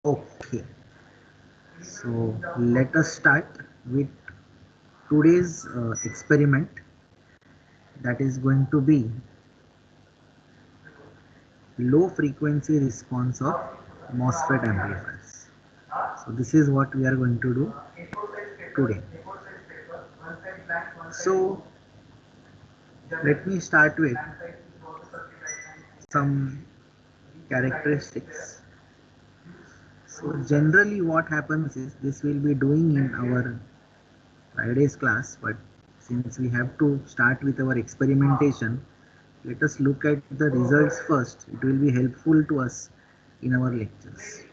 Okay, so let us start with today's experiment, that is going to be low frequency response of MOSFET amplifiers. So this is what we are going to do today. So let me start with some characteristics. So generally what happens is, this will be doing in our Friday's class, but since we have to start with our experimentation, let us look at the results first. It will be helpful to us in our lectures.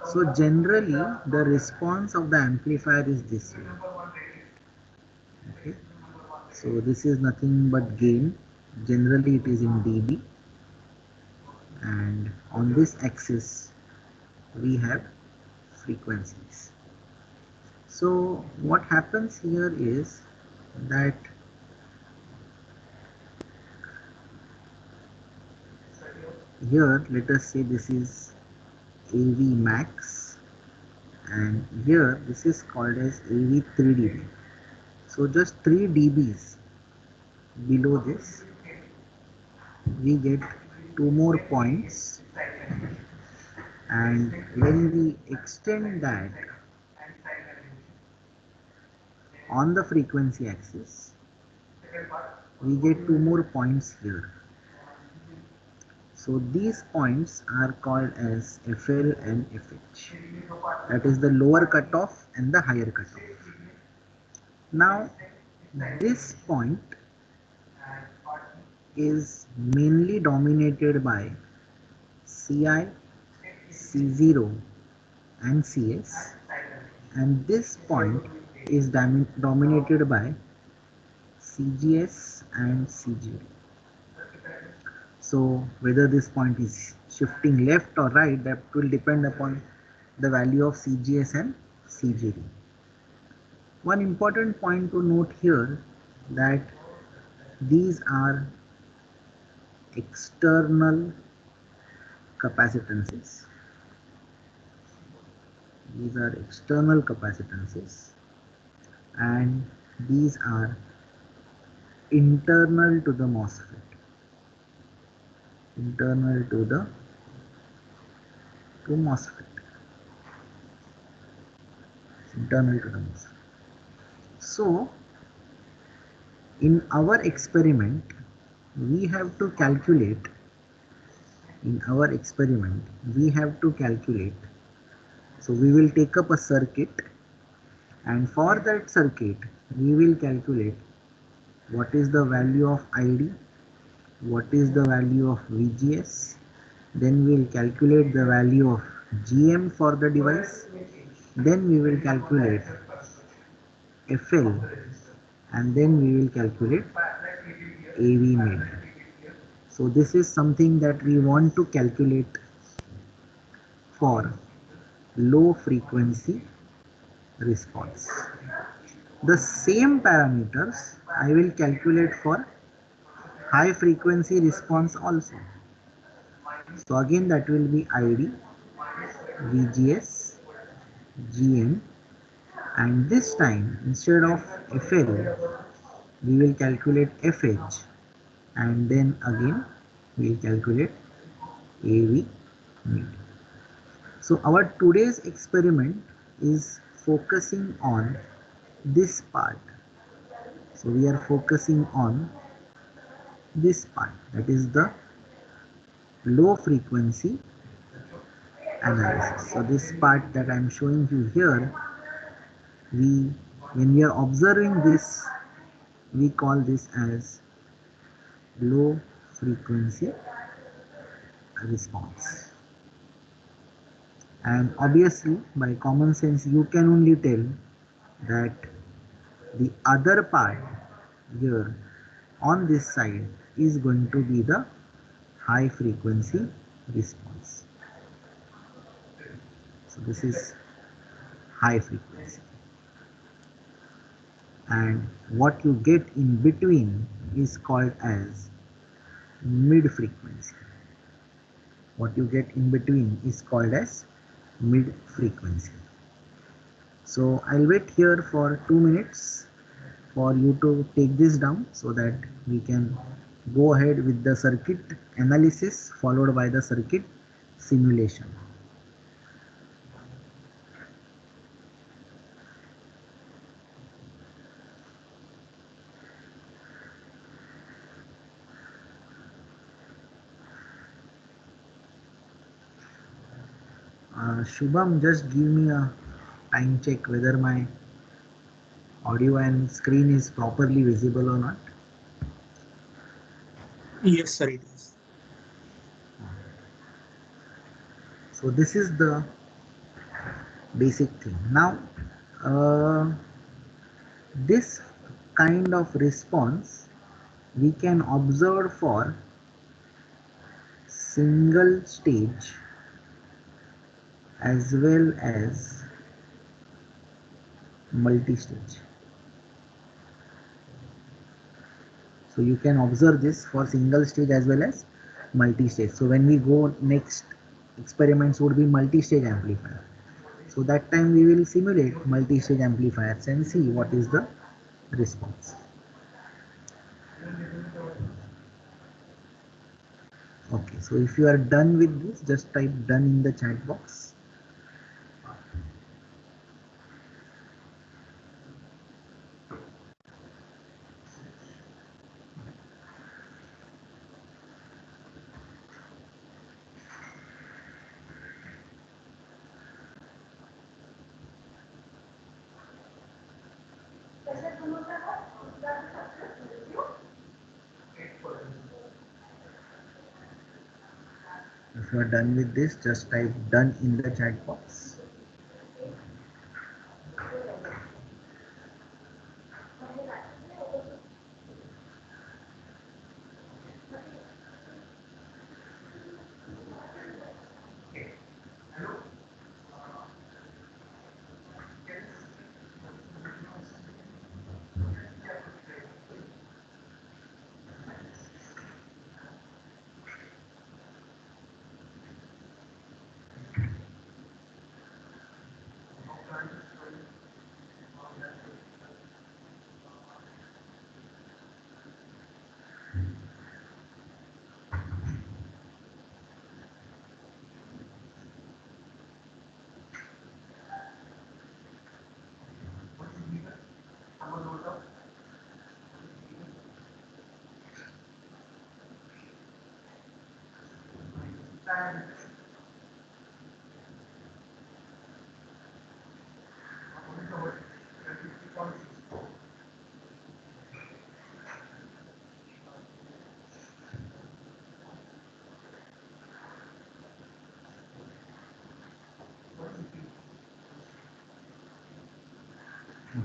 So generally the response of the amplifier is this way. Okay. So this is nothing but gain. Generally it is in dB, and on this axis we have frequencies. So what happens here is that here let us say this is AV max, and here this is called as AV 3 dB. So just 3 dBs below this we get two more points, and when we extend that on the frequency axis we get two more points here. So these points are called as FL and FH. That is the lower cutoff and the higher cutoff. Now this point is mainly dominated by CI, C0 and CS, and this point is dominated by CGS and CGD. So whether this point is shifting left or right, that will depend upon the value of CGS and CGD. One important point to note here, that these are external capacitances. These are external capacitances, and these are internal to the MOSFET. Internal to the MOSFET. Internal to the MOSFET. So in our experiment we have to calculate. So we will take up a circuit, and for that circuit we will calculate what is the value of ID, what is the value of VGS, then we will calculate the value of GM for the device, then we will calculate FL, and then we will calculate AV mid. So this is something that we want to calculate for low frequency response. The same parameters I will calculate for high frequency response also. So again that will be ID, VGS, GM, and this time instead of FL we will calculate FH, and then again we will calculate AV mid. So our today's experiment is focusing on this part. So we are focusing on this part, that is the low frequency analysis. So this part that I am showing you here, when we are observing this, we call this as low frequency response. And obviously by common sense you can only tell that the other part here on this side is going to be the high frequency response. So this is high frequency, and what you get in between is called as mid frequency. what you get in between is called as mid frequency. So I'll wait here for 2 minutes for you to take this down so that we can go ahead with the circuit analysis followed by the circuit simulation. Shubham, just give me a time check whether my audio and screen is properly visible or not. Yes, sir, it is. So this is the basic thing. Now, uh, this kind of response we can observe for single stage as well as multi-stage. So you can observe this for single stage as well as multi-stage. So when we go next, experiments would be multi-stage amplifier. So that time we will simulate multi-stage amplifiers and see what is the response. Okay, so if you are done with this, just type done in the chat box. If you are done with this, just type done in the chat box.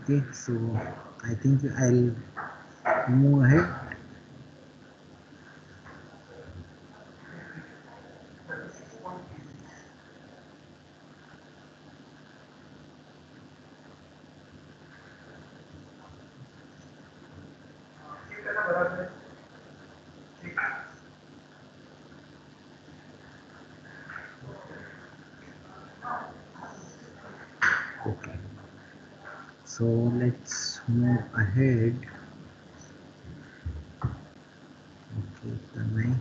Okay, so I think I'll move ahead. Okay, so let's move ahead. Okay, Tanay.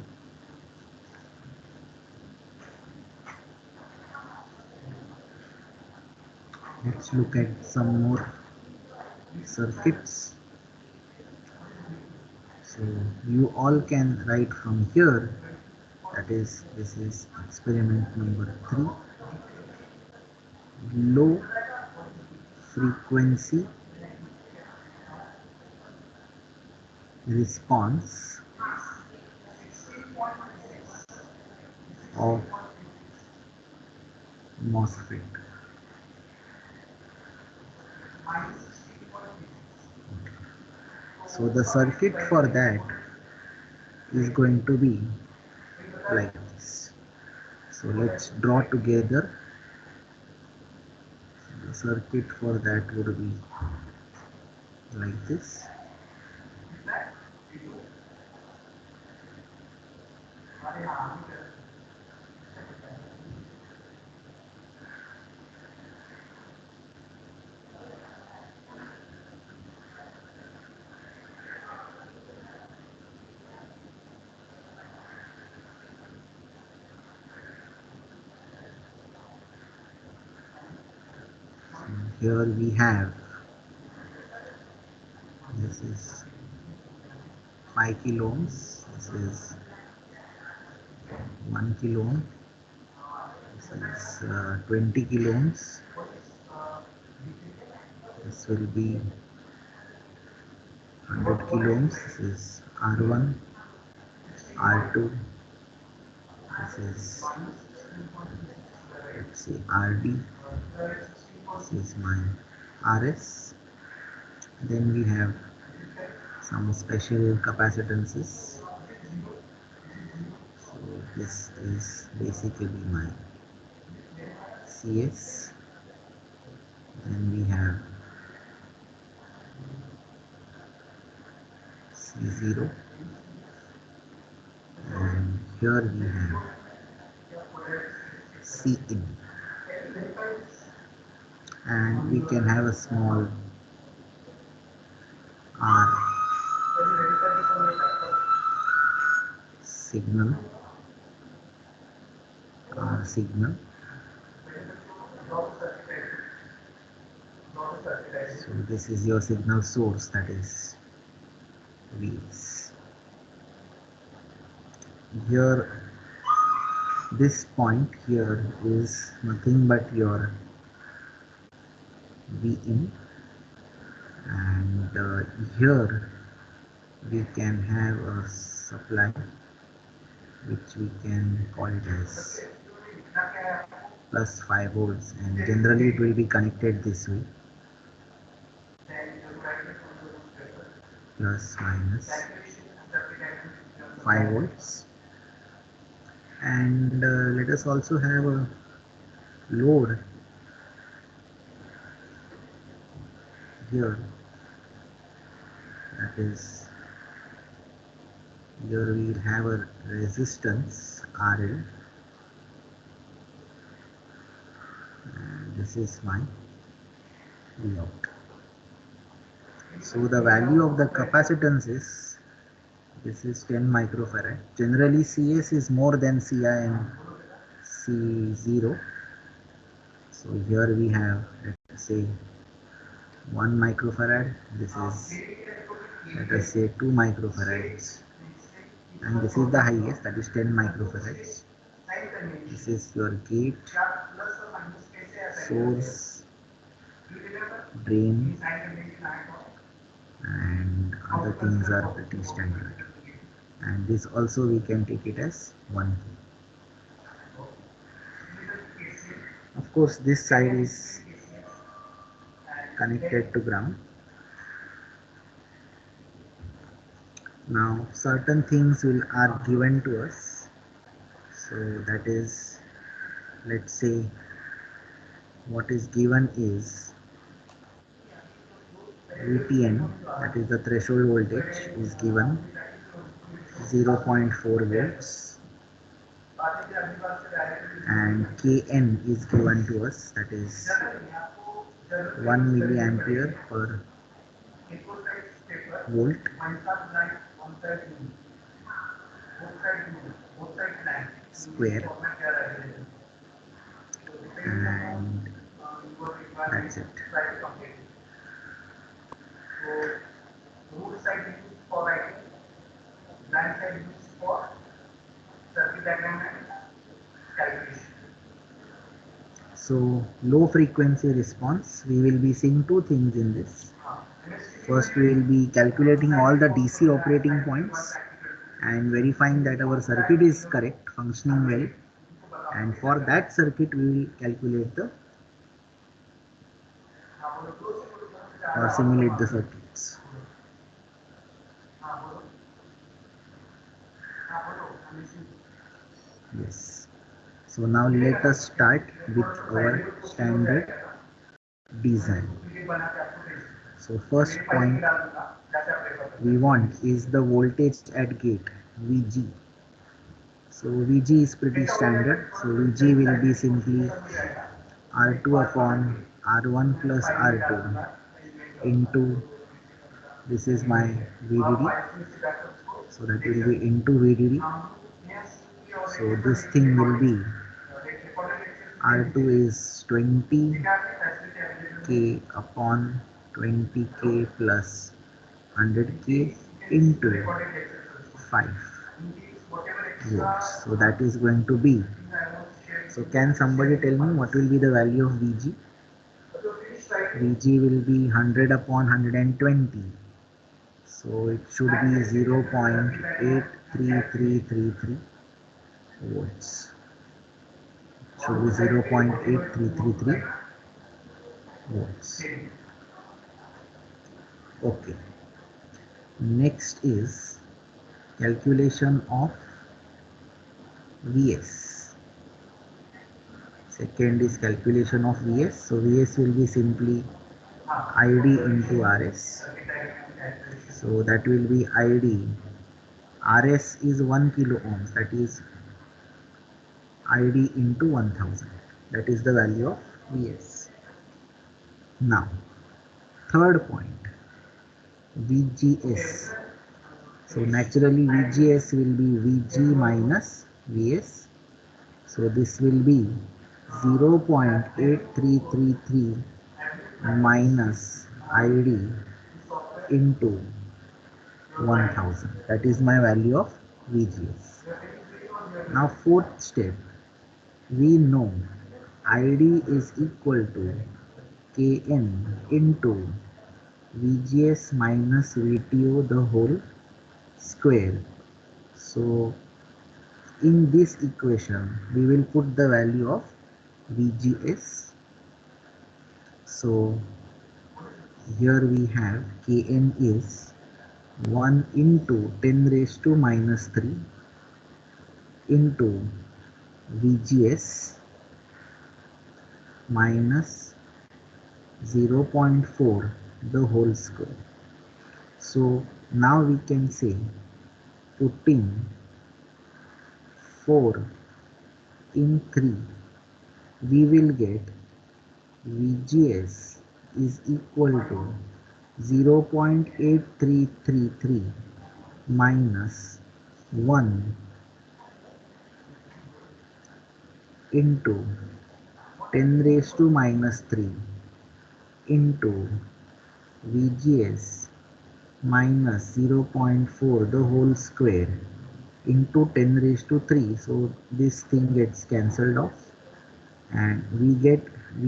Let's look at some more circuits. So you all can write from here. That is, this is experiment number 3. Low frequency response of MOSFET. So the circuit for that is going to be like this. So let's draw together. The circuit for that would be like this. here we have, this is 5 kilo ohms, this is 1 kilo ohm, this is 20 kilo ohms, this will be 100 kilo ohms, this is R1, R2, this is, let's say, RD, this is my RS. Then we have some special capacitances. So this is basically my CS. Then we have C0, and here we have Cin, and we can have a small R signal, R signal. So this is your signal source, that is Vs. Here, this point here is nothing but your Vin, and here we can have a supply which we can call it as plus 5 volts, and generally it will be connected this way, plus minus 5 volts. And let us also have a load here, that is, here we will have a resistance RL, and this is my Vout. So the value of the capacitance is, this is 10 microfarad. Generally CS is more than Ci and C0. So here we have, let's say, 1 microfarad, this is, let us say, 2 microfarads, and this is the highest, that is 10 microfarads. This is your gate, source, drain, and other things are pretty standard. And this also we can take it as 1K. Of course, this side is connected to ground. Now certain things are given to us. So that is, let's say, what is given is VTN, that is the threshold voltage, is given 0.4 volts, and Kn is given to us, that is 1 milliampere per volt square, and that's it. So low frequency response, we will be seeing two things in this. First, we will be calculating all the DC operating points and verifying that our circuit is correct, functioning well, and for that circuit we will calculate the or simulate the circuits. Yes. So now let us start with our standard design. So first point we want is the voltage at gate, VG. So VG is pretty standard. So VG will be simply R2 upon R1 plus R2 into, this is my VDD. So that will be into VDD. So this thing will be, R2 is 20 k upon 20k plus 100k into 5 volts. So that is going to be, so can somebody tell me what will be the value of Vg? Vg will be 100 upon 120. So it should be 0.83333 volts. It should be 0.8333 volts. Okay. Next is calculation of Vs. Second is calculation of Vs. So Vs will be simply Id into Rs. So that will be Id. Rs is 1 kilo ohms. That is Id into 1000. That is the value of Vs. Now, third point, VGS. So naturally VGS will be Vg minus Vs. So this will be 0.8333 minus Id into 1000. That is my value of VGS. Now fourth step, we know Id is equal to Kn into VGS minus VTO the whole square. So in this equation we will put the value of VGS. So here we have Kn is 1 into 10 raised to minus 3 into VGS minus 0.4 the whole square. So now we can say, putting 4 in 3, we will get VGS is equal to 0.8333 minus 1 into 10 raised to minus 3 into VGS minus 0.4 the whole square into 10 raised to 3. So this thing gets cancelled off and we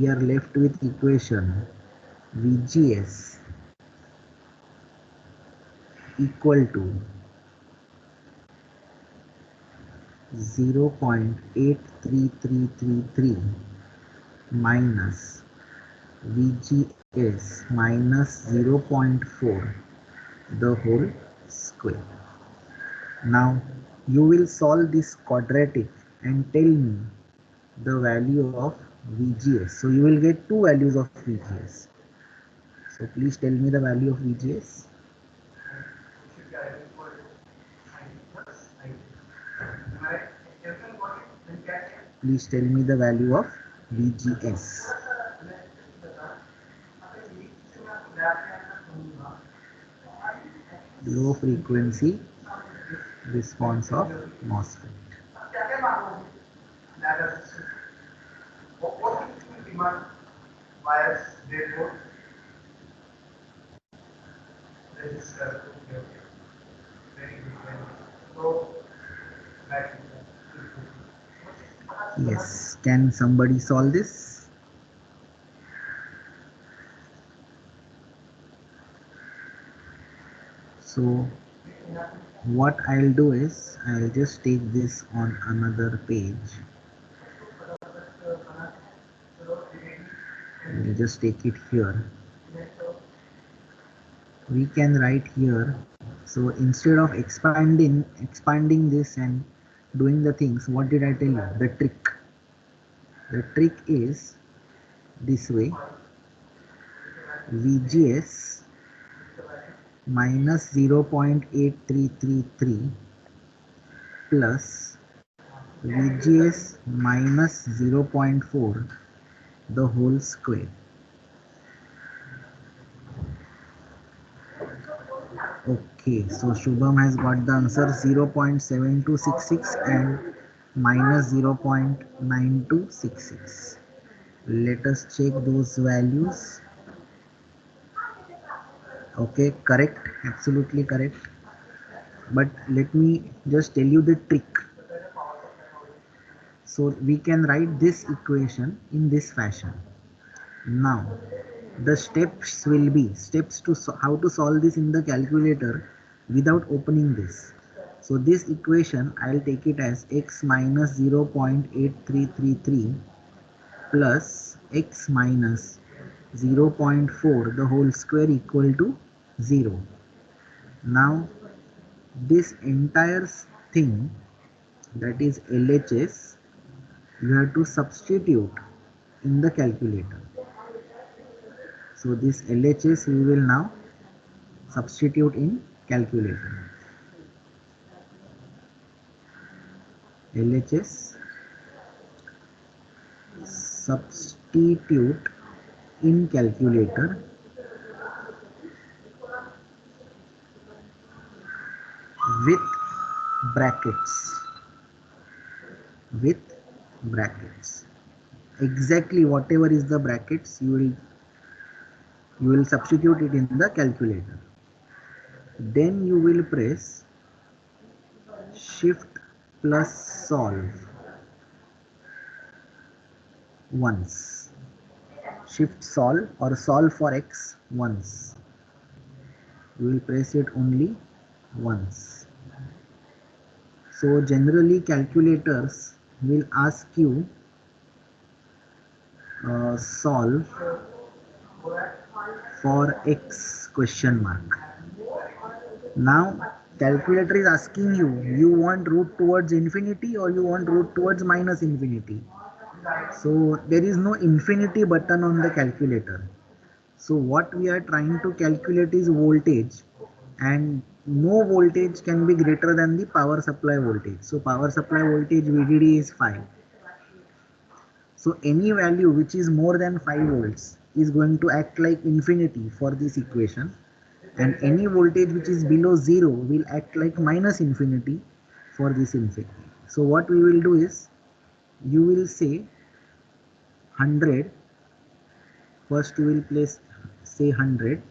are left with equation VGS equal to 0.83333 minus VGS minus 0.4 the whole square. Now you will solve this quadratic and tell me the value of VGS. So you will get two values of VGS. So please tell me the value of VGS. Please tell me the value of VGS. Low frequency response of MOSFET. Yes, can somebody solve this? So what I'll do is I'll just take this on another page. We'll just take it here. We can write here. So instead of expanding this and doing the things, what did I tell you? The trick is this way: VGS minus 0.8333 plus VGS minus 0.4 the whole square. Okay, so Shubham has got the answer 0.7266 and minus 0.9266. Let us check those values. Okay, correct, absolutely correct. But let me just tell you the trick. So we can write this equation in this fashion. Now the steps will be steps to how to solve this in the calculator without opening this. So this equation I'll take it as x minus 0.8333 plus x minus 0.4 the whole square equal to 0. Now this entire thing, that is LHS, you have to substitute in the calculator. So this LHS we will now substitute in calculator. LHS substitute in calculator with brackets. With brackets. Exactly whatever is the brackets, you will substitute it in the calculator. Then you will press shift plus solve once. Shift solve or solve for x once. You will press it only once. So generally calculators will ask you solve for x question mark. Now calculator is asking you want root towards infinity or you want root towards minus infinity. So there is no infinity button on the calculator. So what we are trying to calculate is voltage, and no voltage can be greater than the power supply voltage. So power supply voltage VDD is 5. So any value which is more than 5 volts is going to act like infinity for this equation, and any voltage which is below 0 will act like minus infinity for this infinity. So what we will do is, you will say 100. First you will place say 100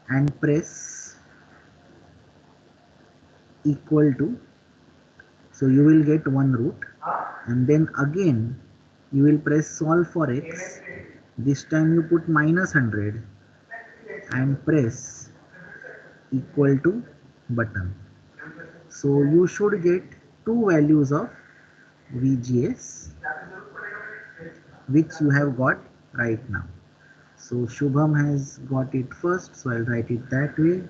and press equal to, so you will get one root, and then again you will press solve for x. This time you put minus 100 and press equal to button. So you should get two values of VGS which you have got right now. So Shubham has got it first, so I'll write it that way.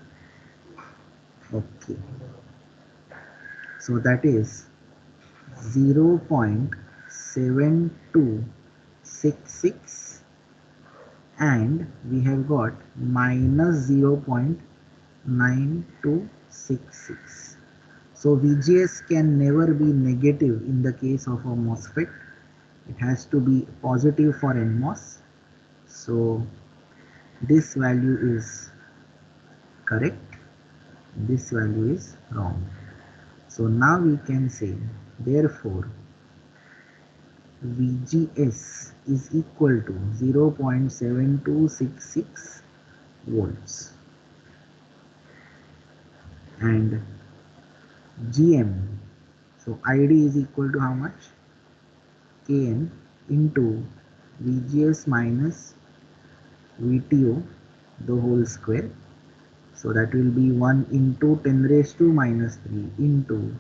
Okay, so that is 0.7266 and we have got minus 0.9266. So VGS can never be negative in the case of a MOSFET. It has to be positive for NMOS. So this value is correct, this value is wrong. So now we can say, therefore VGS is equal to 0.7266 volts and GM, so ID is equal to how much? Kn into VGS minus VTO the whole square. So that will be 1 into 10 raised to minus 3 into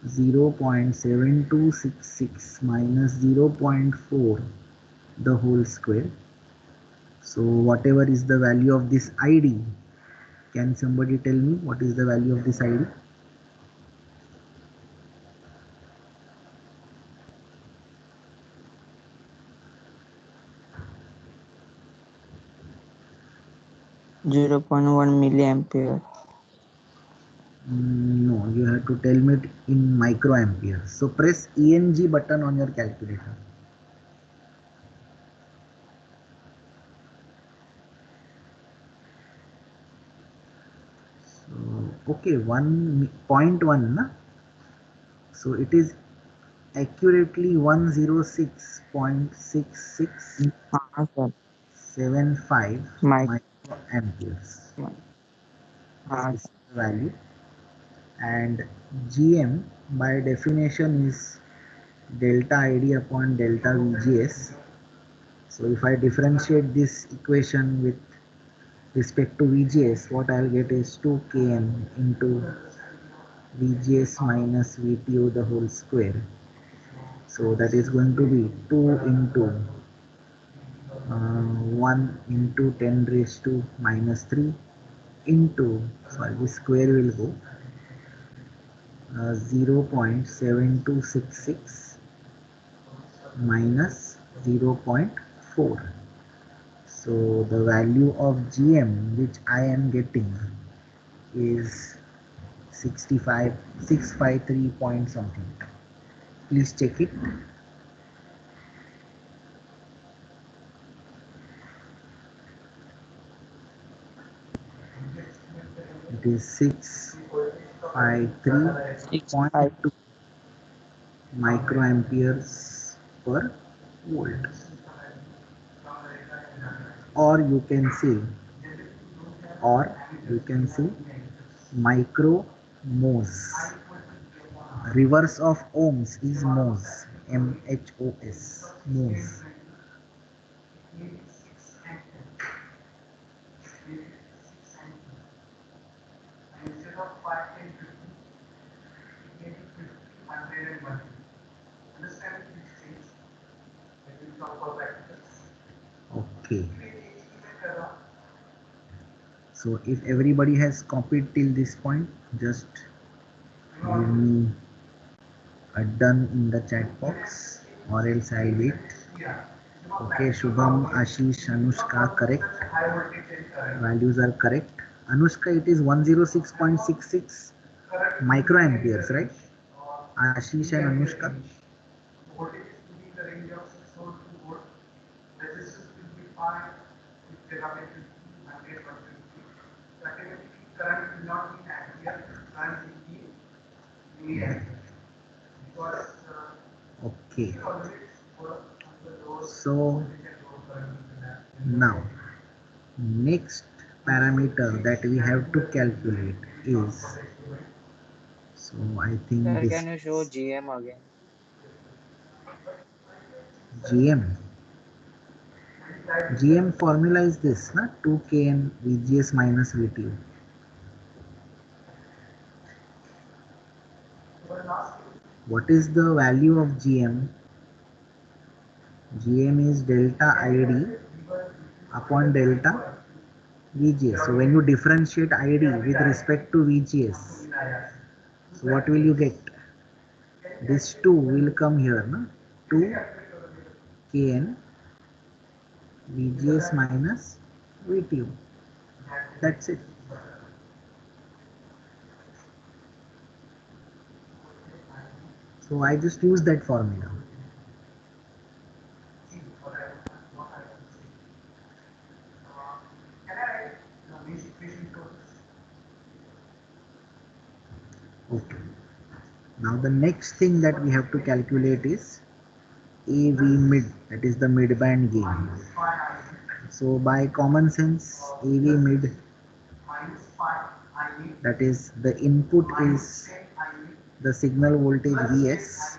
0.7266 minus 0.4 the whole square. So whatever is the value of this ID, can somebody tell me what is the value of this ID? Zero 0.1 milliampere. No, you have to tell me it in microamperes. So press ENG button on your calculator. So okay, 1.1 na? So it is accurately 106.6675 हाँ sir microamperes. हाँ This is the value, and GM by definition is delta ID upon delta VGS. So if I differentiate this equation with respect to VGS, what I'll get is 2Kn into VGS minus VTO the whole square. So that is going to be 2 into 1 into 10 raised to minus 3 into, sorry, this square will go 0.7266 minus 0.4. So the value of GM which I am getting is 653 point something. Please check it. It is 653.2 microamperes per volt, or you can say, micromos. Reverse of ohms is mos, mhos, mos. Okay. So if everybody has copied till this point, just give me a done in the chat box, or else I'll wait. Okay, Shubham, Ashish, Anushka, correct. Values are correct. Anushka, it is 106.66 microamperes, right? Ashish and Anushka. Okay. So now next parameter that we have to calculate is, so I think Sir, this can you show GM again? GM formula is this, na? 2Kn VGS minus VTO. What is the value of GM? GM is delta ID upon delta VGS. So when you differentiate ID with respect to VGS, so what will you get? This 2 will come here, na? 2 Kn VGS minus VTO. That's it. So I just use that formula. Okay. Now the next thing that we have to calculate is AV mid, that is the midband gain. So by common sense, AV mid, that is the input is the signal voltage Vs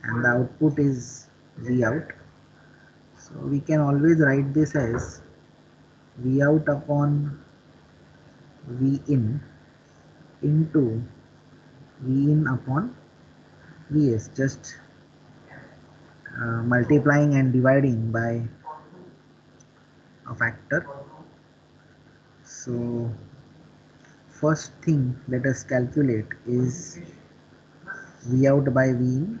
and the output is Vout. So we can always write this as Vout upon Vin into Vin upon Vs, just multiplying and dividing by a factor. So first thing let us calculate is Vout by Vin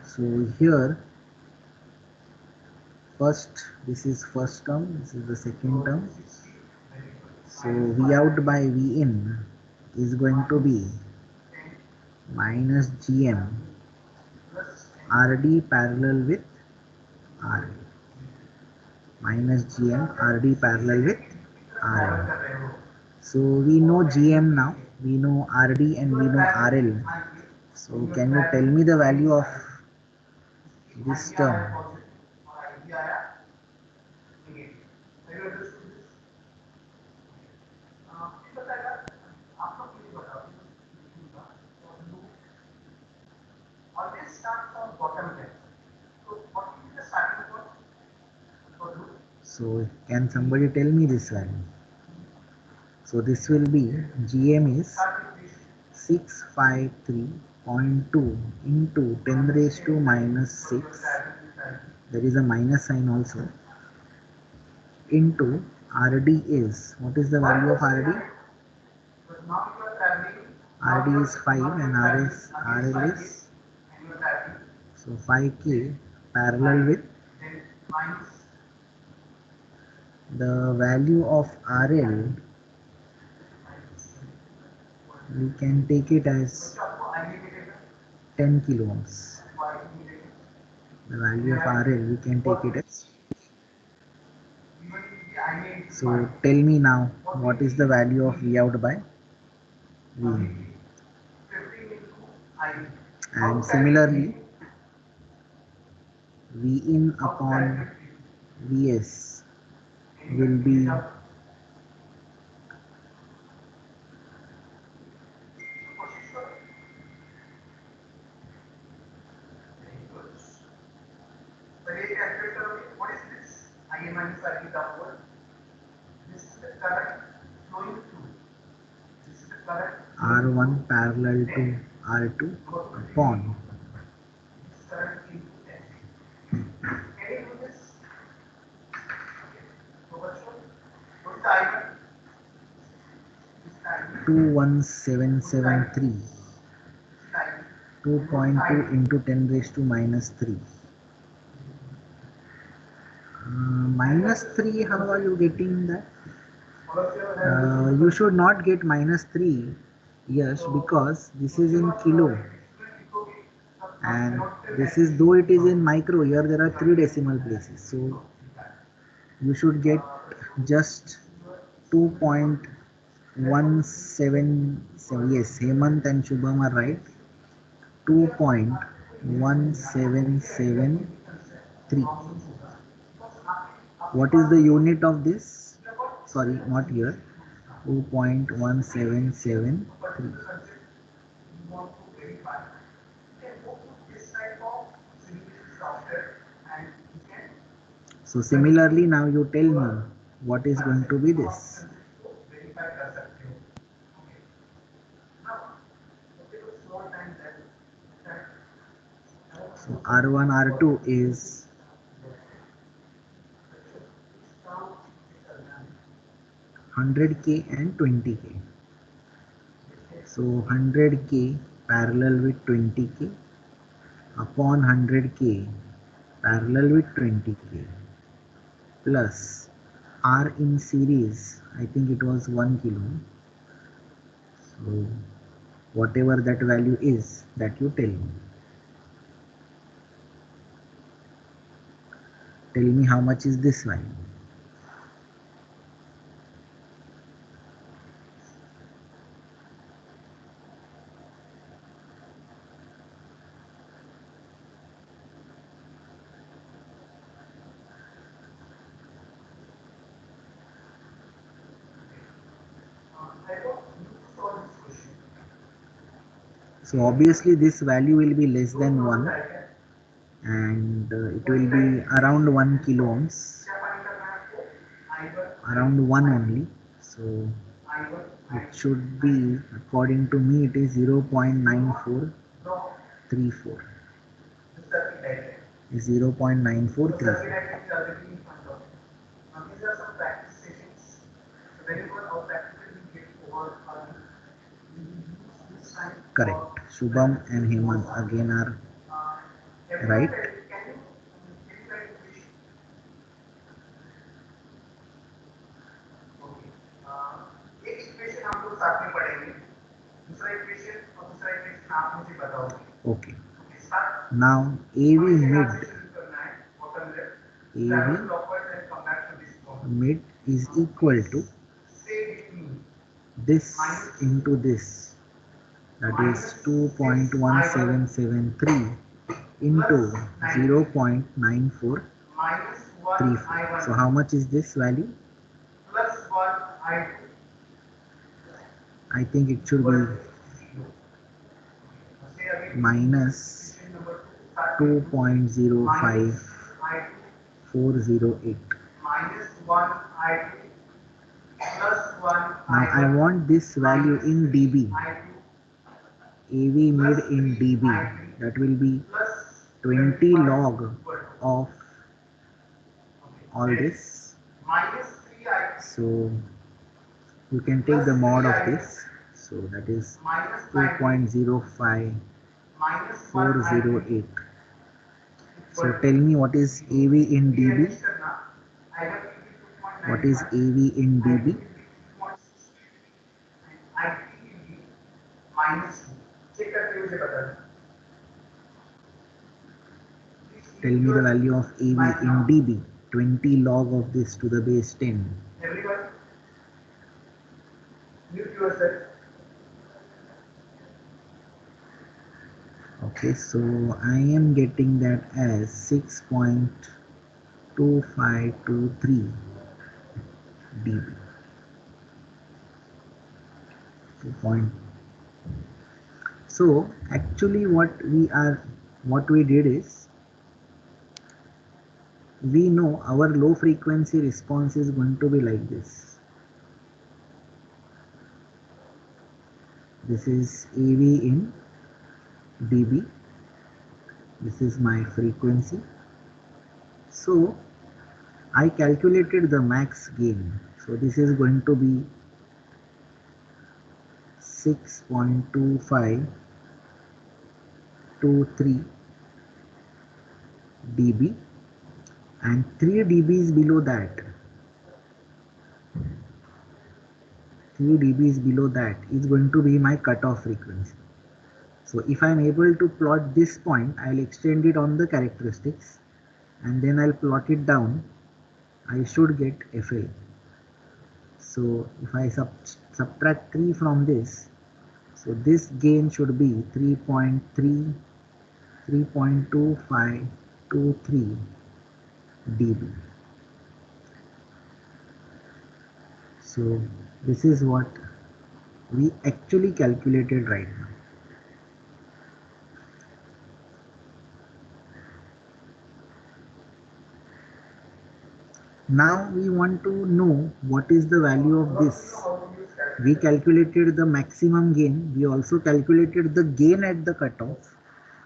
So here first, this is first term, this is the second term. So Vout by Vin is going to be minus Gm RD parallel with RL minus GM RD parallel with RL. So we know GM now, we know RD and we know RL. So can you tell me the value of this term? So can somebody tell me this value? So this will be GM is 653.2 into 10 raised to minus 6. There is a minus sign also. Into RD is, what is the value of RD? RD is 5 and RL is, so 5K parallel with the value of RL. We can take it as 10 kilo ohms. The value of RL we can take it as. So tell me now, what is the value of V out by V in? And similarly, V in upon Vs will be R1 parallel to R2 upon two 1773, 2.2 into 10 raised to minus 3. Minus 3, how are you getting that? You should not get minus 3, yes, because this is in kilo and this is, though it is in micro, here there are 3 decimal places, so you should get just 2.177. Yes, Hemant and Shubham are right. 2.1773. What is the unit of this? Sorry, not here. 2.1773. So similarly, now you tell me what is going to be this. So R1, R2 is 100K and 20K. So 100K parallel with 20K upon 100K parallel with 20K plus R in series, I think it was 1 kilo. So whatever that value is, that you tell me. Tell me how much is this value. So obviously this value will be less than 1 and it will be around 1 kilo ohms, around 1 only. So it should be, according to me, it is 0.9434. 0.9434. Correct. Shubham and Hemant again are right. Okay. Now AV mid is equal to this into this, that is 2.1773 into 0.9434. So how much is this value? I think it should be minus 2.05408. Now I want this value in dB. AV mid in dB, that will be 20 log of all this. So you can take the mod of this. So that is 2.05408. So tell me what is AV in dB? What is AV in dB? Tell me the value of AV in dB. 20 log of this to the base 10. Okay, so I am getting that as 6.2523 dB. 2 point. So actually what we did is, we know our low frequency response is going to be like this. This is AV in dB. This is my frequency. So I calculated the max gain. So this is going to be 6.2523 dB, and 3 dBs below that, 3 dBs below that is going to be my cutoff frequency. So if I am able to plot this point, I will extend it on the characteristics and then I will plot it down. I should get FL. So if I subtract 3 from this, so this gain should be 3.2523 dB. So this is what we actually calculated right now. Now we want to know what is the value of this. We calculated the maximum gain. We also calculated the gain at the cutoff.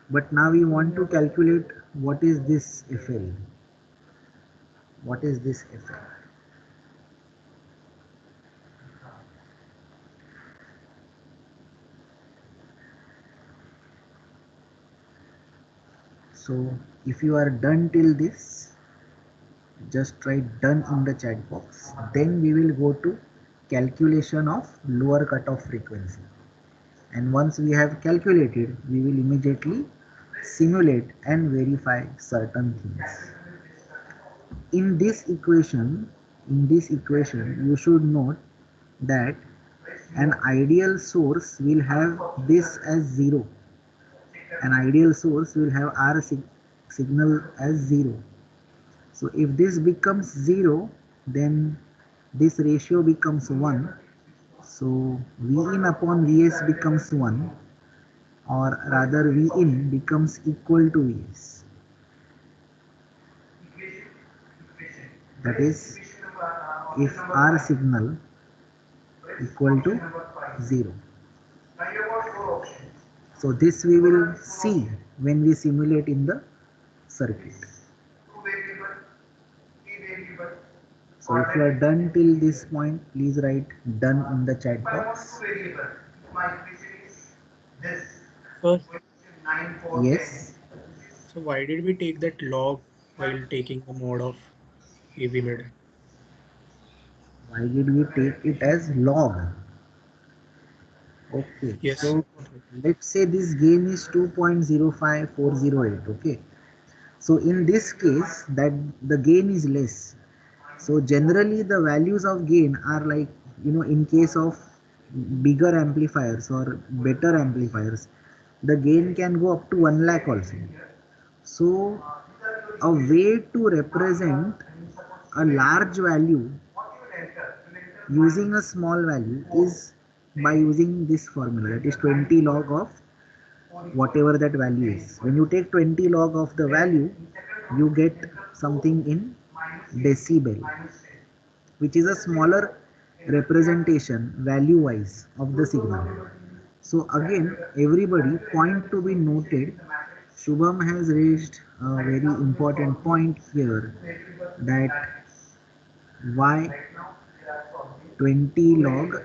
But now we want to calculate what is this FL. What is this FL? So if you are done till this, just write done in the chat box. Then we will go to calculation of lower cutoff frequency. And once we have calculated, we will immediately simulate and verify certain things. In this equation, you should note that an ideal source will have this as 0. An ideal source will have R signal as 0. So if this becomes 0, then this ratio becomes 1. So Vin upon Vs becomes 1, or rather Vin becomes equal to Vs. That is, if R signal equal to 0. So this we will see when we simulate in the circuit. So if you are done till this point, please write done in the chat box. First, Yes. so why did we take that log while taking the mode of AV mid? Why did we take it as log? Okay, Yes. so let's say this gain is 2.05408. Okay, so in this case that the gain is less. So generally the values of gain are like, in case of bigger amplifiers or better amplifiers, the gain can go up to 1 lakh also. So a way to represent a large value using a small value is by using this formula, that is 20 log of whatever that value is. When you take 20 log of the value, you get something in decibel, which is a smaller representation value wise of the signal. So again, everybody, point to be noted, Shubham has raised a very important point here, that why 20 log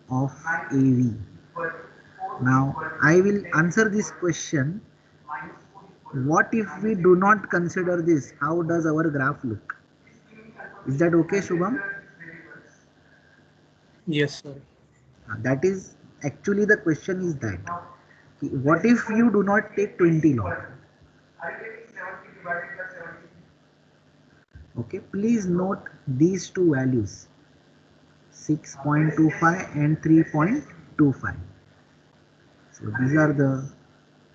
of AV. Now I will answer this question. What if we do not consider this? How does our graph look? Is that okay, Shubham? Yes, sir. That is actually the question is that what if you do not take 20 log? Okay, please note these two values, 6.25 and 3.25. So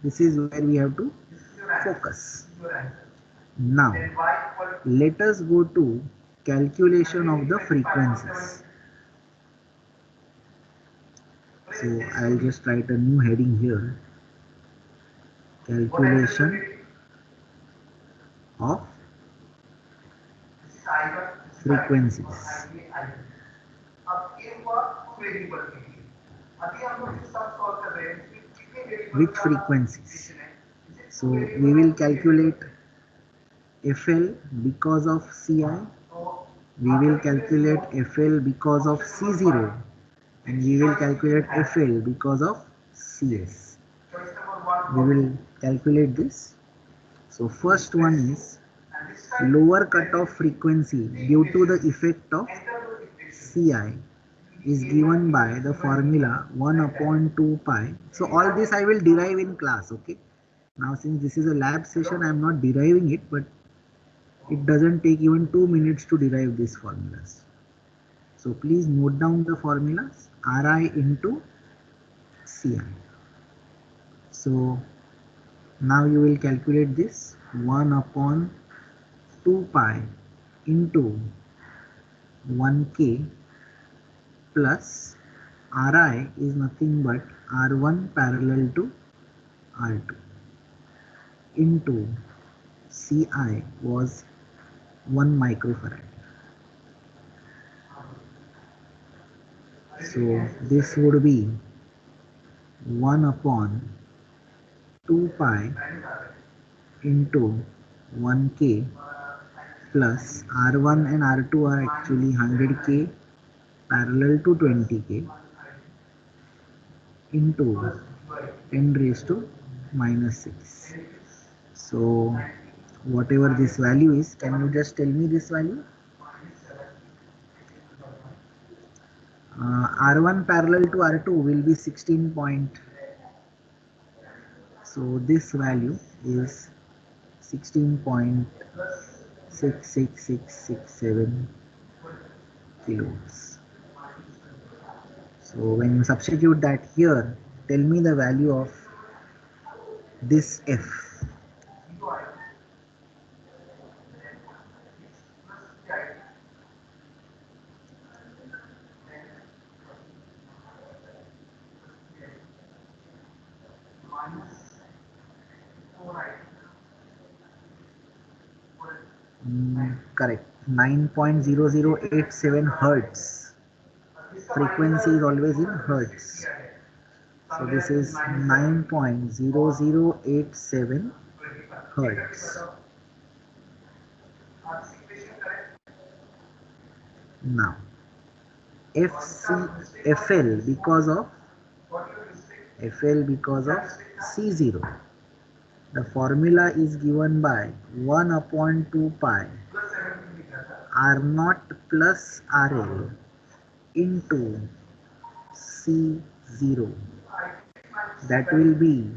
this is where we have to focus. Now let us go to calculation of the frequencies. So I'll just write a new heading here, calculation of frequencies. Which frequencies? So we will calculate FL because of CI, we will calculate FL because of C0, and we will calculate FL because of CS. We will calculate this. So first one is lower cutoff frequency due to the effect of CI is given by the formula 1 upon 2 pi. So all this I will derive in class. Okay. Now since this is a lab session, I am not deriving it, but it doesn't take even 2 minutes to derive these formulas. So please note down the formulas, Ri into Ci. So now you will calculate this 1 upon 2 pi into 1k plus Ri is nothing but R1 parallel to R2 into Ci was 1 microfarad. So this would be 1 upon 2 pi into 1k plus R1 and R2 are actually 100k parallel to 20k into 10 raised to minus 6. So whatever this value is, can you just tell me this value? R1 parallel to R2 will be 16 point. So this value is 16.66667 kilohertz. So when you substitute that here, tell me the value of this F. Correct. 9.0087 hertz. Frequency is always in hertz. So this is 9.0087 hertz. Now FL because of C0. The formula is given by 1 upon 2 pi R0 plus RL into C0, that will be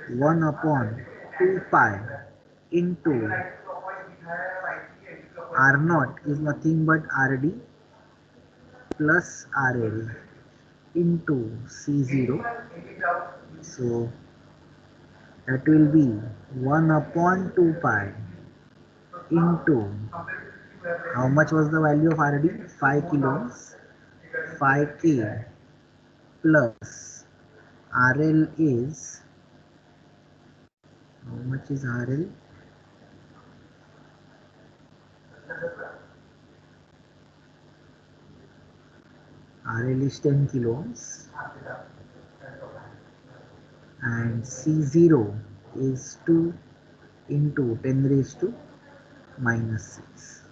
1 upon 2 pi into R naught is nothing but RD plus RL into C0. So that will be 1 upon 2 pi into, how much was the value of RD? 5 kilos. 5K plus RL is, how much is RL? RL is 10 kilos and C0 is 2 into 10 raised to minus 6.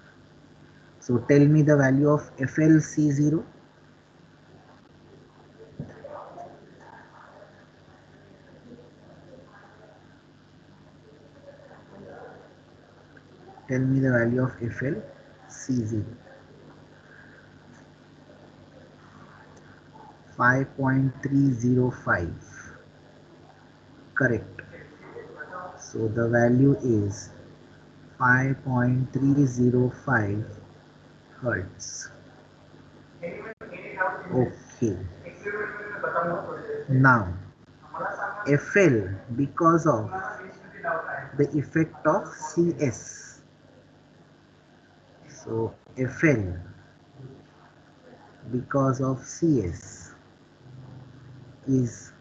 So tell me the value of FlC0. Tell me the value of FlC0. 5.305. Correct. So the value is 5.305 hertz. Okay. Now FL, because of the effect of CS. So FL because of CS is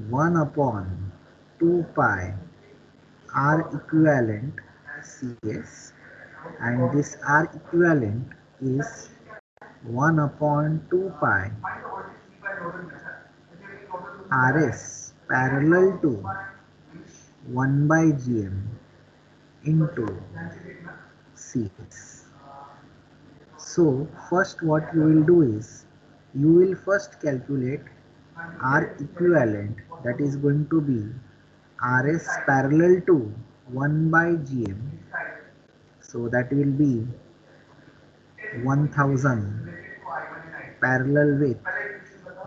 1 upon 2 pi R equivalent CS, and this R equivalent is 1 upon 2 pi RS parallel to 1 by GM into CS. So first what you will do is, you will first calculate R equivalent, that is going to be RS parallel to 1 by GM. So that will be 1000 parallel with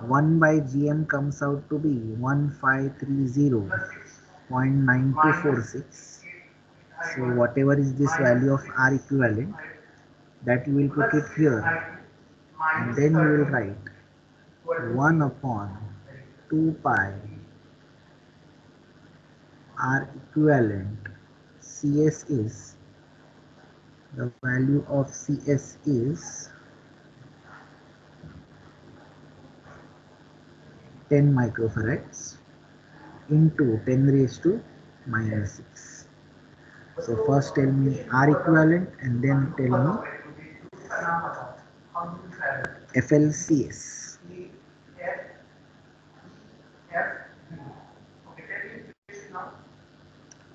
1 by GM comes out to be 1530.9246. So whatever is this value of R equivalent, that you will put it here, and then you will write 1 upon 2 pi R equivalent. CS is, the value of CS is 10 microfarads into 10 raised to minus 6. So first tell me R equivalent and then tell me FLCS.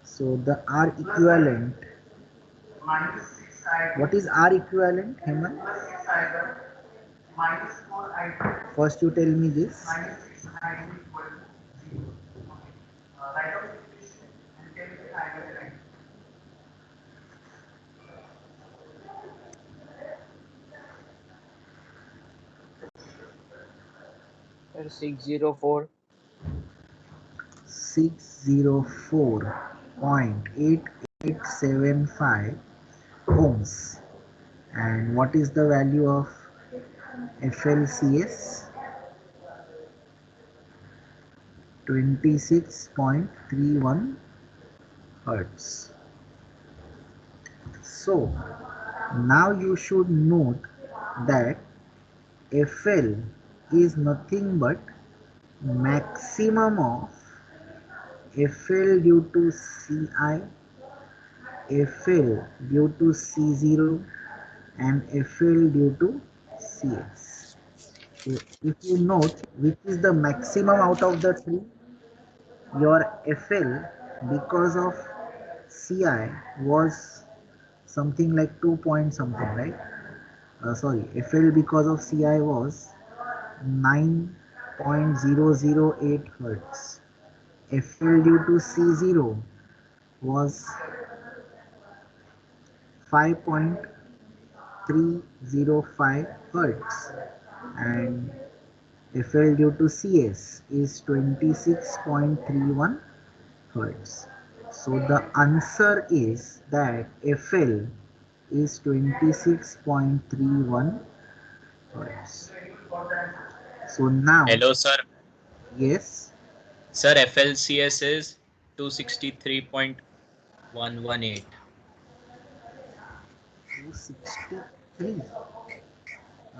So the R equivalent, what is R equivalent, Hemant? First you tell me this. Sir, 604. 604.8875 ohms. And what is the value of FLCS? 26.31 hertz. So now you should note that FL is nothing but maximum of FL due to CI, FL due to C0, and FL due to CS. So if you note which is the maximum out of the three, your FL because of CI was something like 2 point something, right? Sorry, FL because of CI was 9.008 hertz. FL due to C0 was 5.305 hertz, and FL due to CS is 26.31 Hertz. So the answer is that FL is 26.31 Hertz. So now, Hello, sir. yes, Sir, FLCS is 263.118. 263.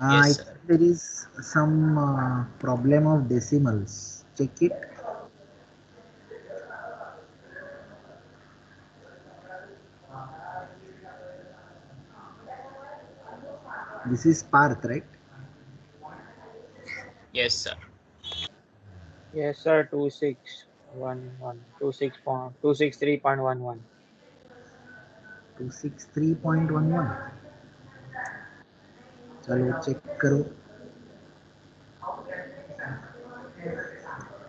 Yes, I sir. think there is some problem of decimals. Check it. This is Parth, right? Yes, sir. Yes, sir. 2611. 263.11. 263.11. चलो check करो.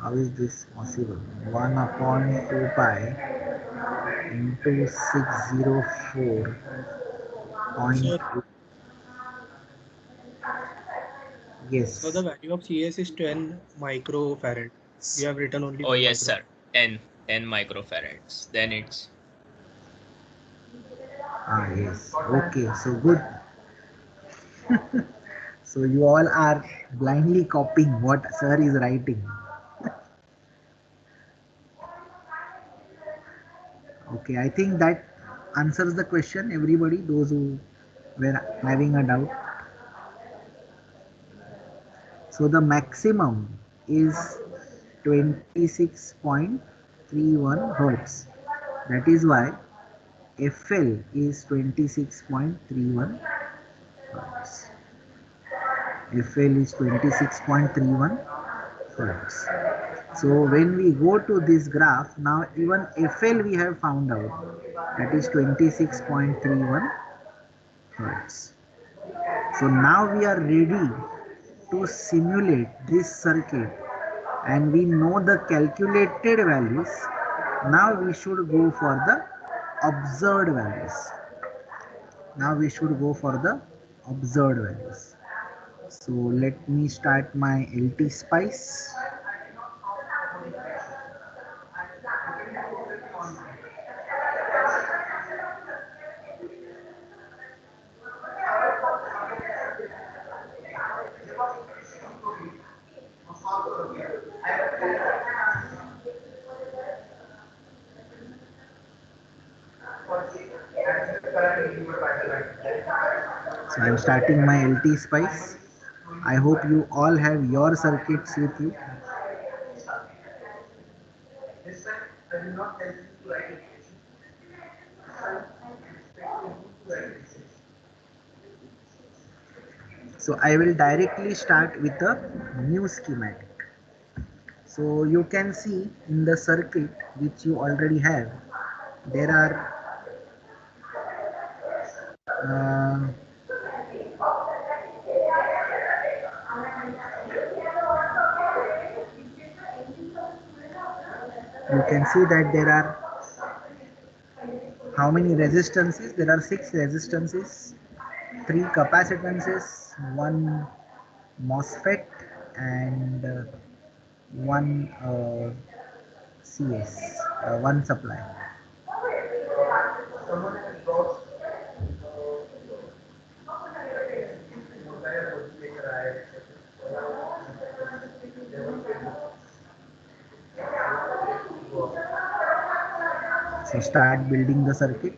How is this possible? 1 upon 2 pi into 604.8. Sir, so the Yes. value of CS is 10 microfarad. We have written only Oh, 1 yes, micro. sir. 10 microfarads. Then it's Ah, yes. Okay, so good. So you all are blindly copying what sir is writing. Okay, I think that answers the question, everybody, those who were having a doubt. So the maximum is 26.31 Hertz. That is why FL is 26.31 Hertz. FL is 26.31 Hertz. So when we go to this graph, now even FL we have found out, that is 26.31 Hertz. So now we are ready to simulate this circuit and we know the calculated values. Now we should go for the observed values. Now we should go for the observed values. So let me start my LT spice. So I am starting my LT spice. I hope you all have your circuits with you. So I will directly start with a new schematic. So you can see in the circuit which you already have, there are you can see that there are how many resistances? There are 6 resistances, 3 capacitances, 1 MOSFET and 1 CS, 1 supply. So start building the circuit.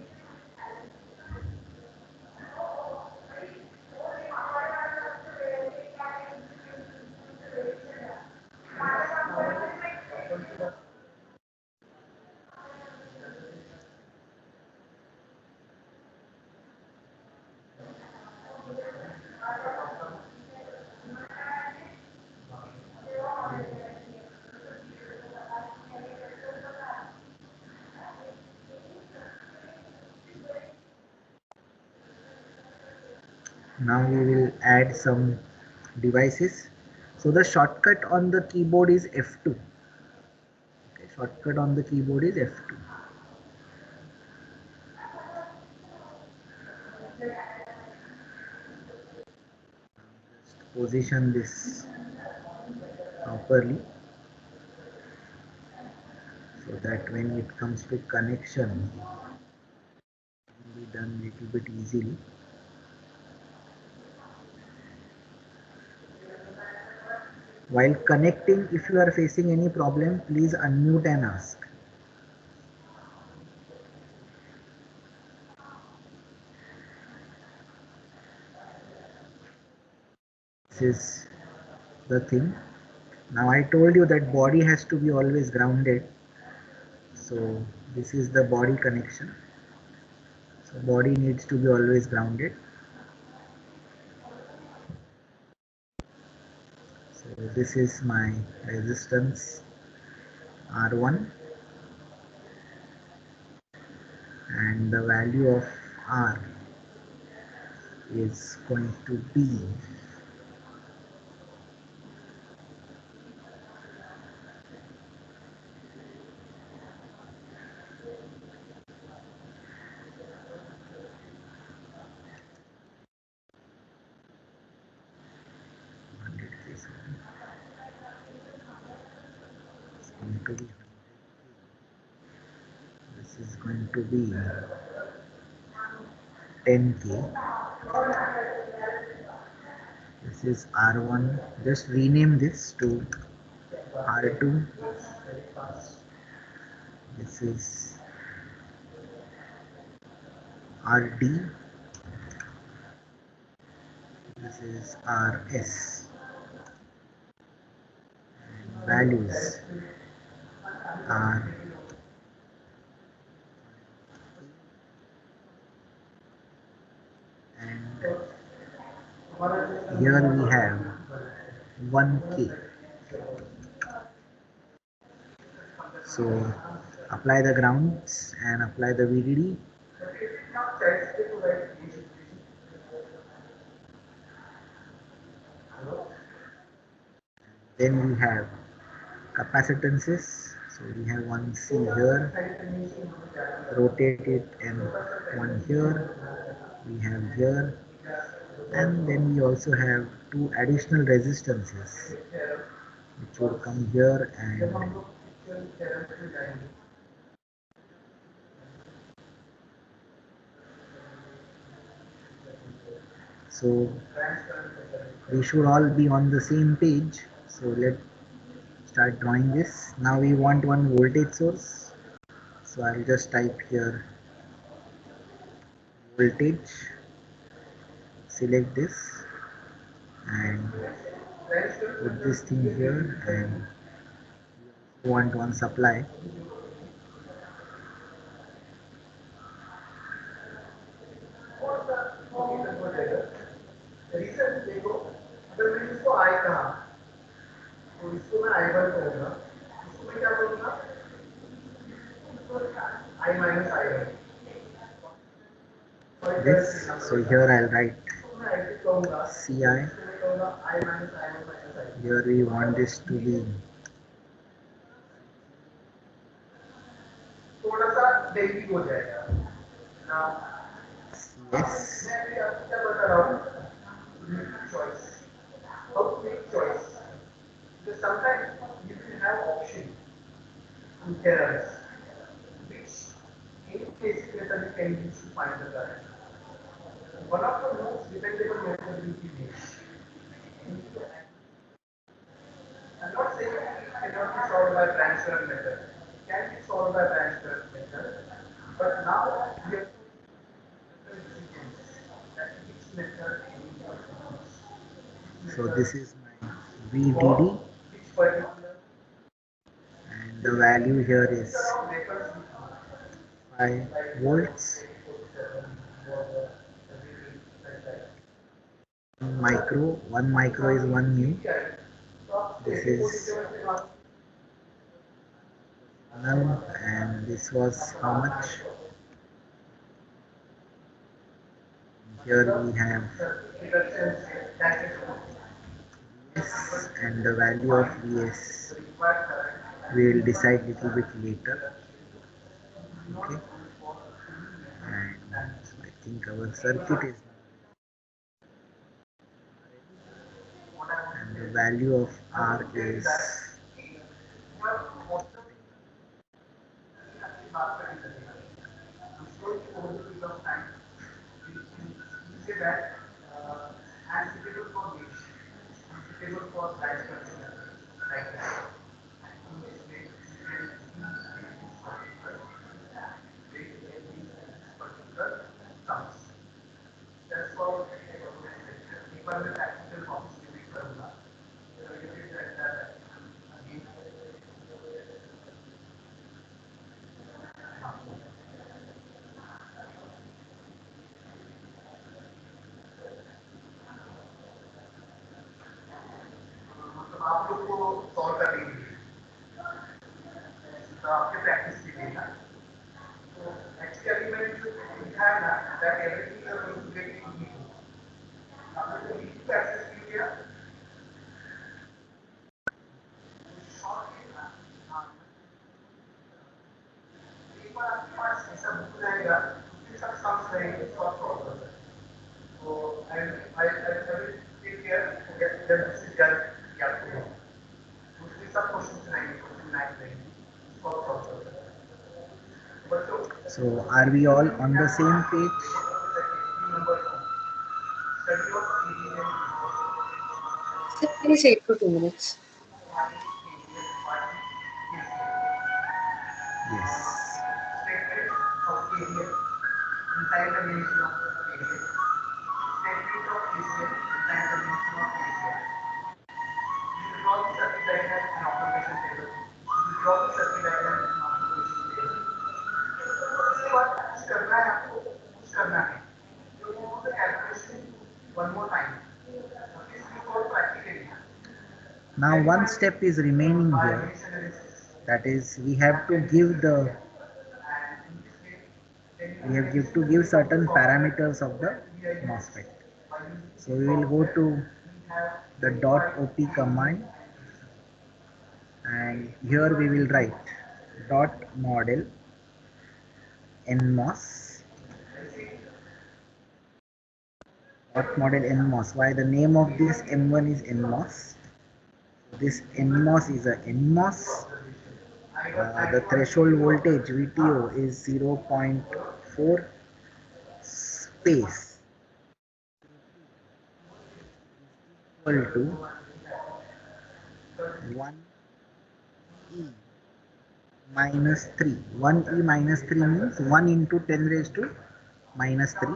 Now we will add some devices. So the shortcut on the keyboard is F2. Okay, shortcut on the keyboard is F2. Position this properly, so that when it comes to connection, it can be done little bit easily. While connecting, if you are facing any problem, please unmute and ask. This is the thing. Now I told you that body has to be always grounded. So this is the body connection. So body needs to be always grounded. So this is my resistance R1, and the value of R is going to be this is going to be 10K. This is R1. Just rename this to R2. This is RD. This is RS. And values are and here we have 1K. So apply the grounds and apply the VDD. Then we have capacitances. So we have one C here, rotate it, and one here. We have here, and then we also have two additional resistances which would come here, and so we should all be on the same page. So let's start drawing this. Now we want one voltage source. So I'll just type here voltage, select this and put this thing here, and want one supply. This, so here I'll write CI. Here we want this to be CS. So this is my VDD, and the value here is 5 volts. Micro, 1 micro is 1 mu. This is none, and this was how much? Here we have Vs, and the value of Vs we will decide little bit later. Okay, and so I think our circuit is, and the value of R is so are we all on the same page? Sir, please wait for 2 minutes. Yes. Now one step is remaining here, that is we have to give certain parameters of the MOSFET. So we will go to the .op command, and here we will write .model NMOS. Why the name of this M1 is NMOS? This NMOS is a NMOS. The threshold voltage VTO is 0.4 space equal to 1e minus 3. 1e minus 3 means 1 into 10 raised to minus 3.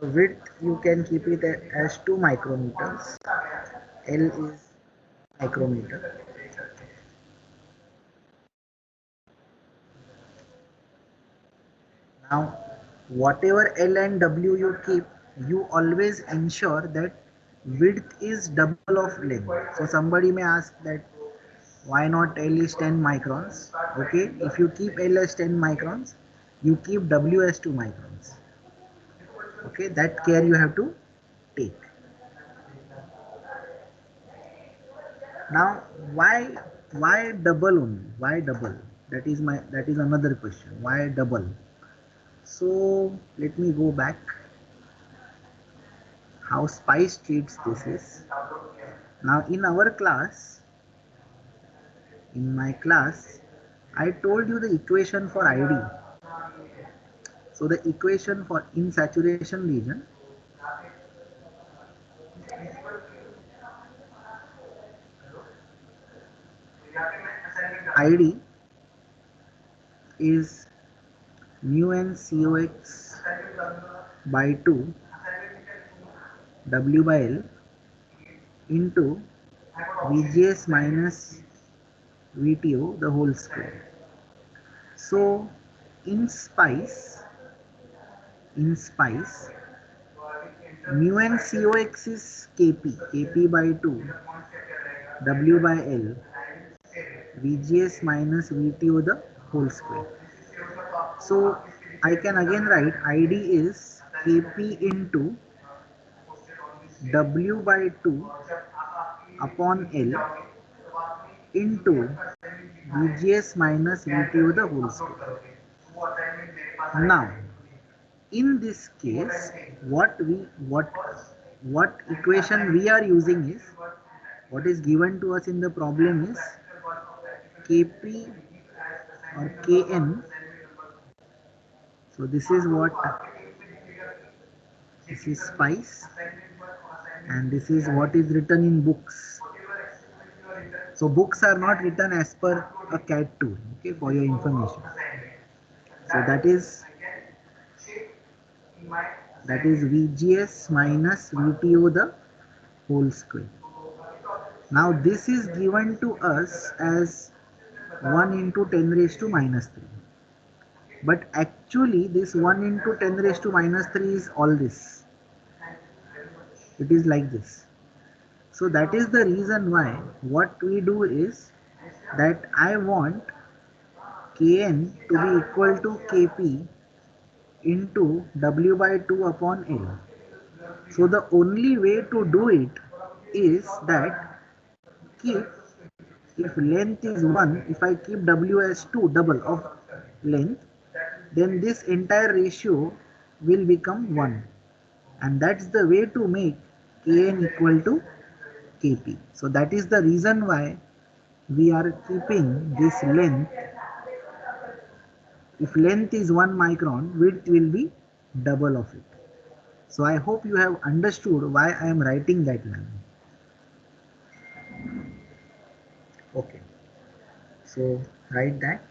The width you can keep it as 2 micrometers. L is micrometer. Now whatever L and W you keep, you always ensure that width is double of length. So somebody may ask that why not L is 10 microns? Okay, if you keep L as 10 microns, you keep W as 2 microns. Okay, that care you have to take. Now why double only? Why double? That is another question. Why double? So let me go back. How SPICE treats this is, now in our class, in my class, I told you the equation for ID. So the equation for in saturation region ID is mu n COX by 2 W by L into VGS minus VTO the whole square. So in SPICE mu n COX is Kp by 2 W by L VGS minus VTO the whole square. So I can again write ID is Kp into W by 2 upon L into VGS minus VTO the whole square. Now in this case, what what equation we are using is, what is given to us in the problem is Kp or Kn. So this is what, this is spice, and this is what is written in books. So books are not written as per a CAD tool, okay, for your information. So that is VGS minus VTO the whole square. Now this is given to us as 1 into 10 raised to minus 3. But actually this 1 into 10 raised to minus 3 is all this. It is like this. So that is the reason why what we do is that I want Kn to be equal to Kp into W by 2 upon L. So the only way to do it is that keep, if length is 1, if I keep W as 2, double of length, then this entire ratio will become 1. And that's the way to make Kn equal to Kp. So that is the reason why we are keeping this length. If length is 1 micron, width will be double of it. So I hope you have understood why I am writing that line. Okay. So write that,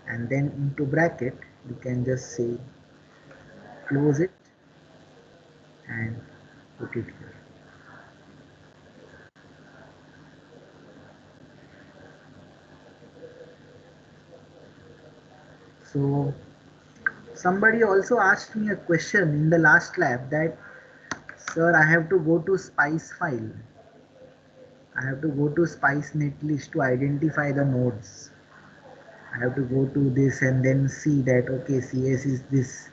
and then into bracket you can just say close it and put it here. So somebody also asked me a question in the last lab that, sir, I have to go to Spice file. I have to go to Spice netlist to identify the nodes. I have to go to this and then see that, okay, CS is this.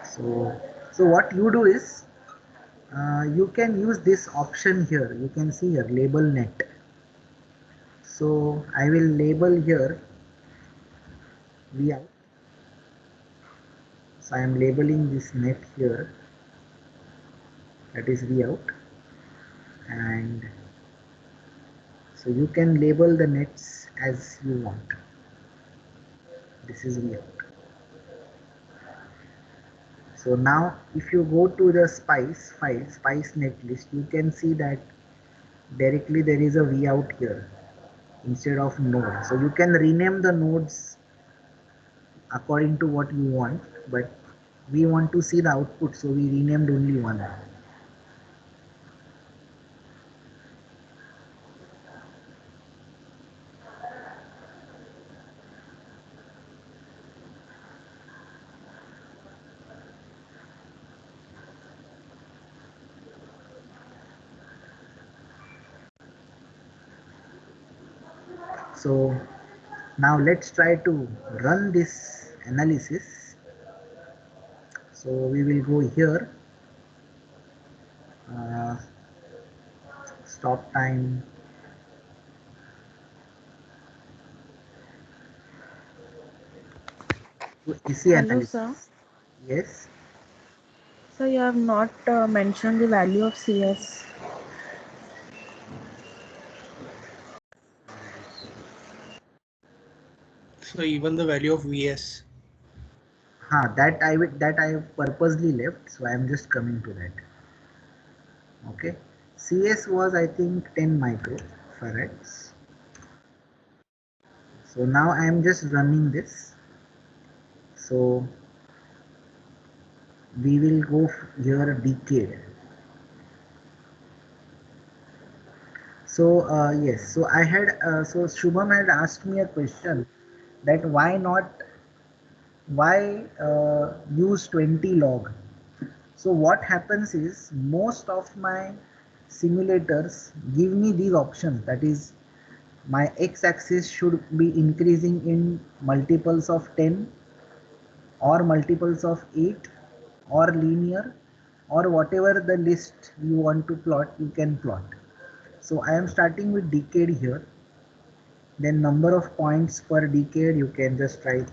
So what you do is, you can use this option here. You can see here, label net. So I will label here Vout. So I am labeling this net here, that is Vout, and so you can label the nets as you want. This is Vout. So now if you go to the Spice file, Spice netlist, you can see that directly there is a Vout here instead of node. So you can rename the nodes according to what you want, but we want to see the output, so we renamed only one. So now let's try to run this analysis. So we will go here, stop time, easy Hello, analysis. sir. Yes. So you have not mentioned the value of CS. So even the value of VS. That I have purposely left, so I am just coming to that. Okay. CS was, I think, 10 microfarads. So now I am just running this. So we will go here decade. So yes, so I had so Shubham had asked me a question that why use 20 log. So what happens is, most of my simulators give me these options, that is my x-axis should be increasing in multiples of 10 or multiples of 8 or linear, or whatever the list you want to plot, you can plot. So I am starting with decade here, then number of points per decade, you can just write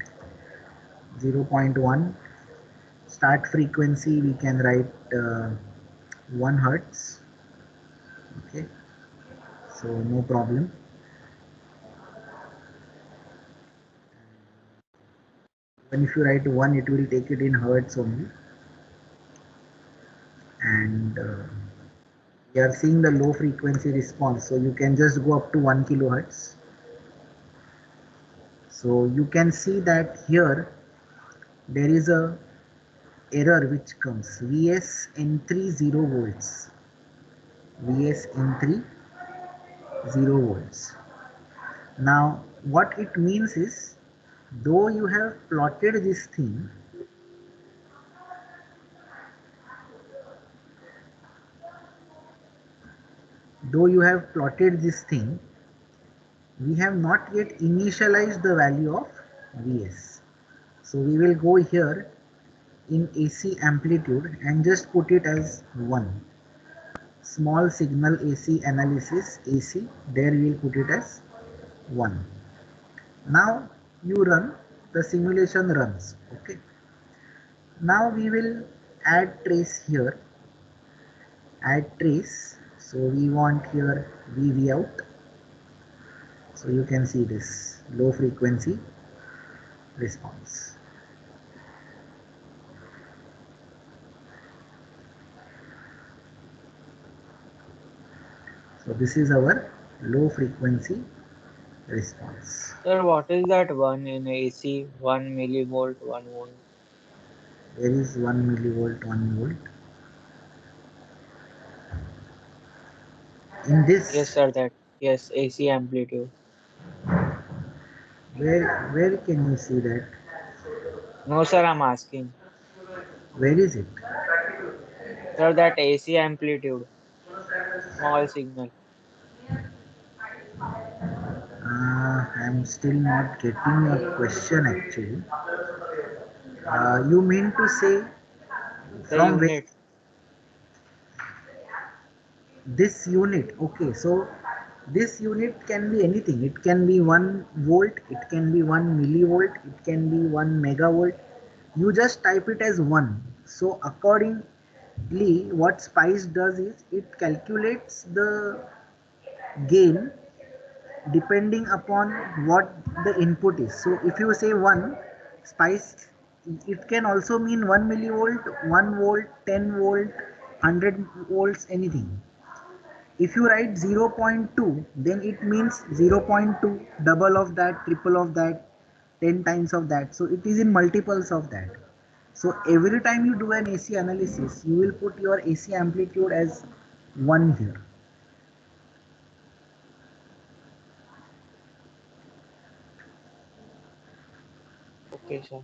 0.1, start frequency we can write 1 hertz. Okay, so no problem. When if you write 1, it will take it in hertz only. And we are seeing the low frequency response, so you can just go up to 1 kilohertz. So you can see that here there is a error which comes Vs N3 0 volts. Vs N3 0 volts. Now what it means is, though you have plotted this thing, we have not yet initialized the value of Vs. So we will go here in AC amplitude and just put it as 1. Small signal AC analysis, AC, there we will put it as 1. Now you run, the simulation runs. Okay. Now we will add trace here. Add trace. So we want here VV out. So you can see this low frequency response. So this is our low frequency response. Sir, what is that one in AC? 1 millivolt, 1 volt. There is 1 millivolt, 1 volt. In Yes, this, sir, that. Yes, AC amplitude. where can you see that? No, sir, I'm asking. Where is it? Sir, that AC amplitude, small signal. I'm still not getting your question actually. You mean to say The from where? unit. This unit? Okay, so this unit can be anything. It can be 1 volt, it can be 1 millivolt, it can be 1 megavolt. You just type it as 1. So accordingly, what SPICE does is it calculates the gain depending upon what the input is. So if you say 1, SPICE, it can also mean 1 millivolt, 1 volt, 10 volt, 100 volts, anything. If you write 0.2, then it means 0.2, double of that, triple of that, 10 times of that. So it is in multiples of that. So every time you do an AC analysis, you will put your AC amplitude as 1 here. Okay, sir.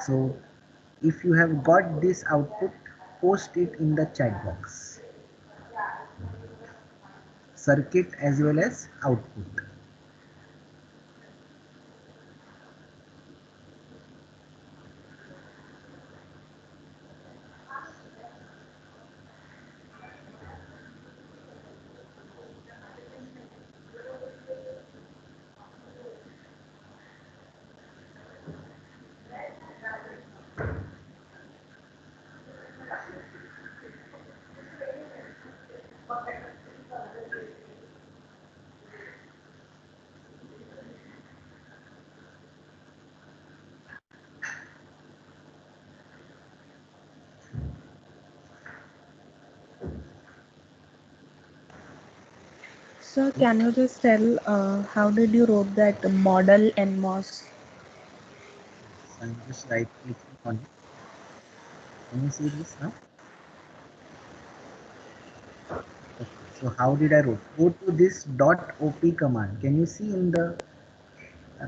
So if you have got this output, post it in the chat box. Circuit as well as output. So can you just tell how did you wrote that model NMOS? So I'm just right clicking on it. Can you see this now? Okay. So how did I wrote? Go to this .op command. Can you see in the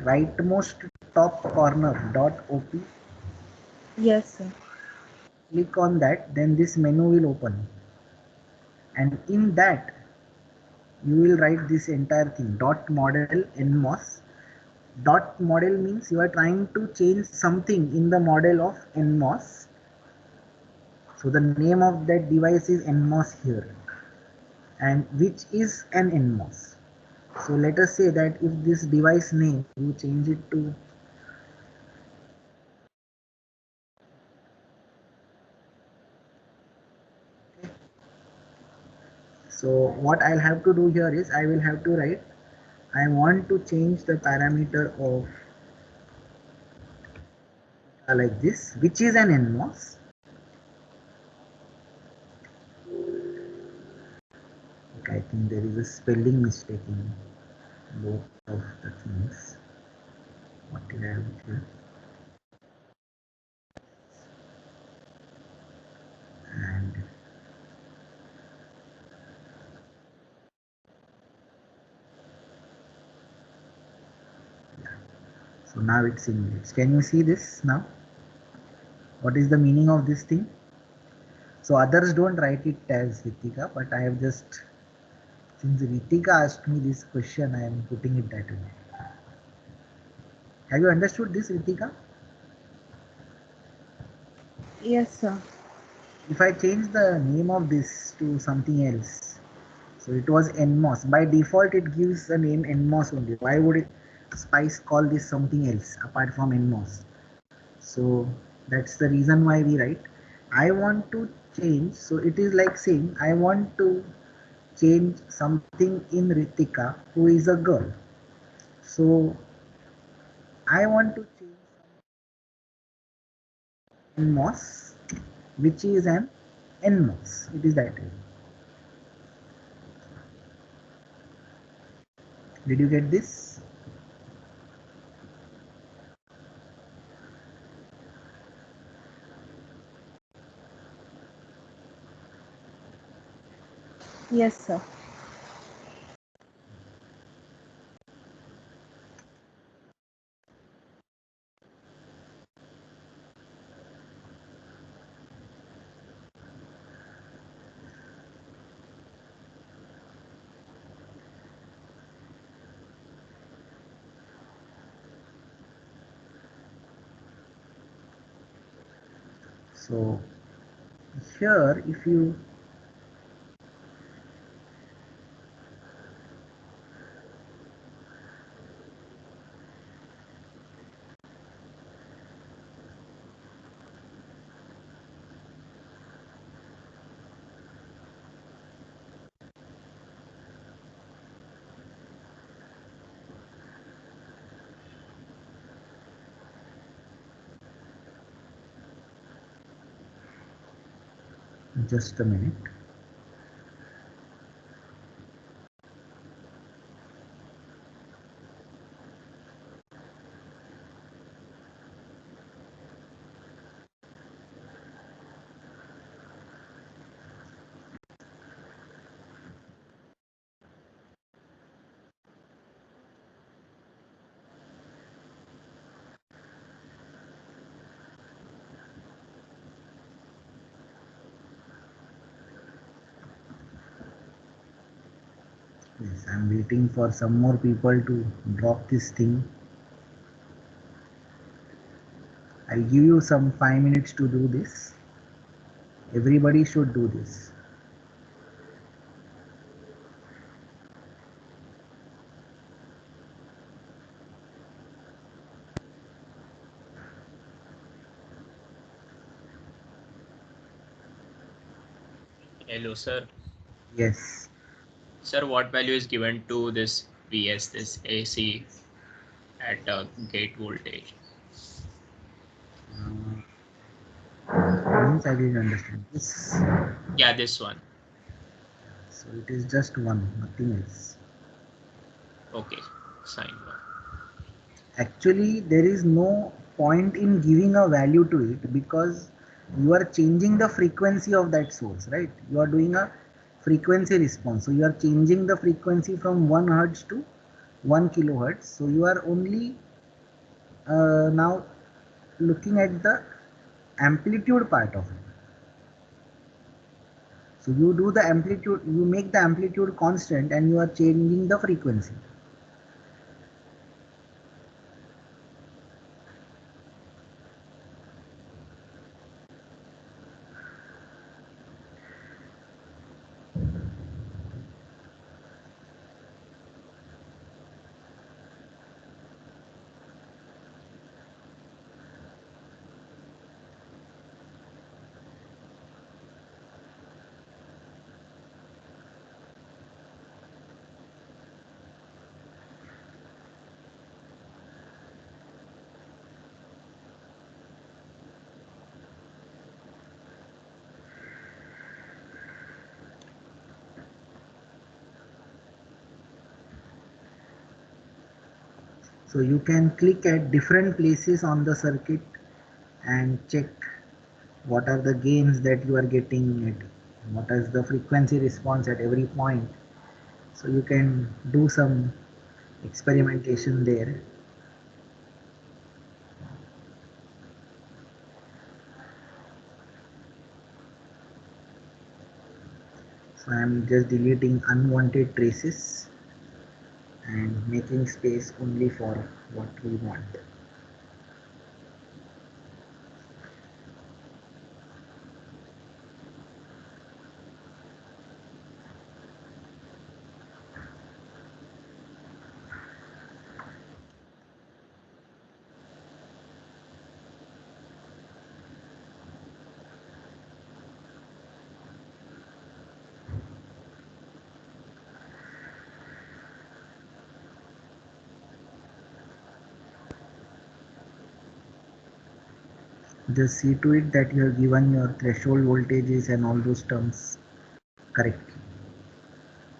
rightmost top corner .op? Yes, sir. Click on that, then this menu will open, and in that you will write this entire thing, dot model nmos Dot model means you are trying to change something in the model of NMOS. So the name of that device is NMOS here, and which is an NMOS. So let us say that if this device name you change it to so what I'll have to do here is I will have to write I want to change the parameter of like this, which is an NMOS. Okay, I think there is a spelling mistake in both of the things. What did I have here? And yeah, so now it's English. Can you see this now? What is the meaning of this thing? So others don't write it as Ritika, but I have just, since Ritika asked me this question, I am putting it that way. Have you understood this, Ritika? Yes, sir. If I change the name of this to something else, so it was NMOS. By default, it gives the name NMOS only. Why would it Spice call this something else apart from NMOS? So that's the reason why we write I want to change. So it is like saying I want to change something in Ritika, who is a girl. So I want to change NMOS, which is an NMOS. It is that way. Did you get this? Yes, sir. So here, if you just a minute. Yes, I'm waiting for some more people to drop this thing. I'll give you some 5 minutes to do this. Everybody should do this. Hello, sir. Yes. Sir, what value is given to this VS, this AC at gate voltage? Means I didn't understand this. Yeah, this one. So it is just one, nothing else. Okay, sign one. Actually, there is no point in giving a value to it because you are changing the frequency of that source, right? You are doing a frequency response. So you are changing the frequency from 1 hertz to 1 kilohertz. So you are only now looking at the amplitude part of it. So you do the amplitude, you make the amplitude constant and you are changing the frequency. So you can click at different places on the circuit and check what are the gains that you are getting at, what is the frequency response at every point. So you can do some experimentation there. So I am just deleting unwanted traces and making space only for what we want. Just see to it that you have given your threshold voltages and all those terms correctly.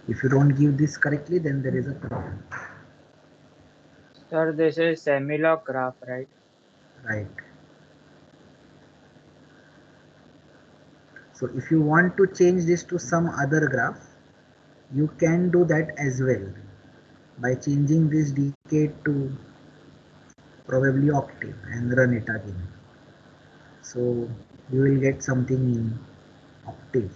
If you don't give this correctly, then there is a problem. Sir, this is semi-log graph, right? Right. So if you want to change this to some other graph, you can do that as well by changing this decay to probably octave and run it again. So you will get something in octave.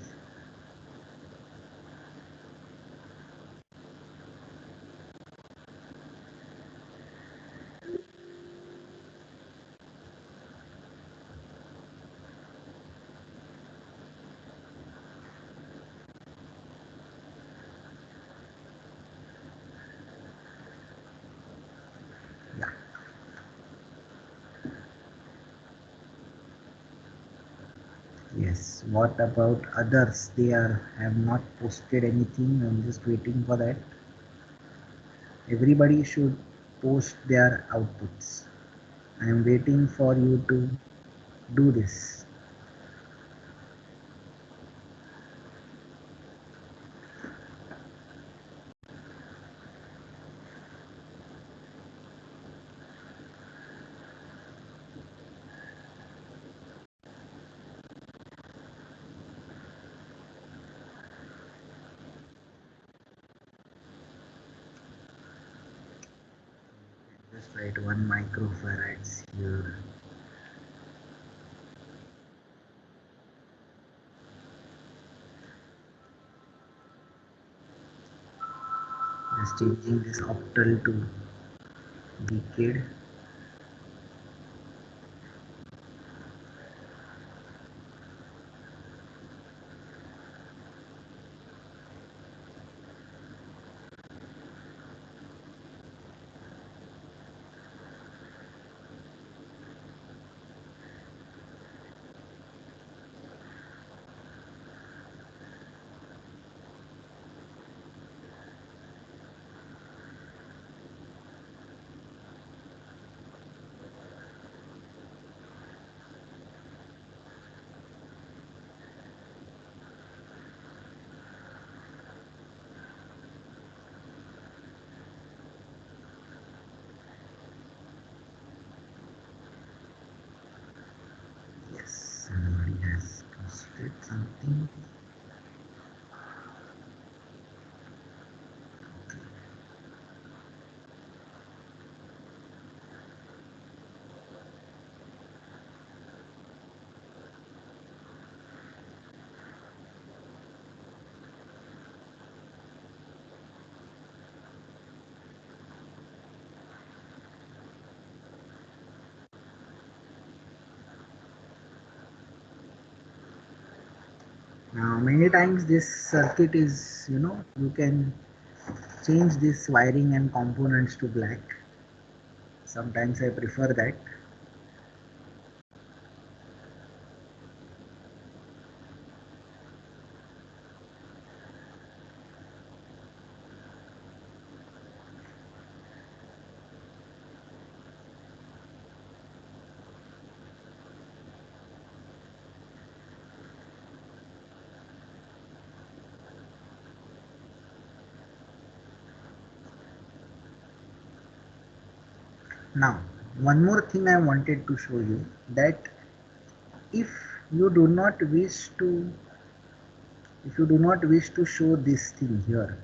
Yeah. Yes. What about others? They have not posted anything. I'm just waiting for that. Everybody should post their outputs. I am waiting for you to do this. Just write 1 microfarads here. Just changing this octal to decade. Yes, somebody has posted something. Now many times this circuit is, you can change this wiring and components to black. Sometimes I prefer that. Now, one more thing I wanted to show you, that if you do not wish to show this thing here,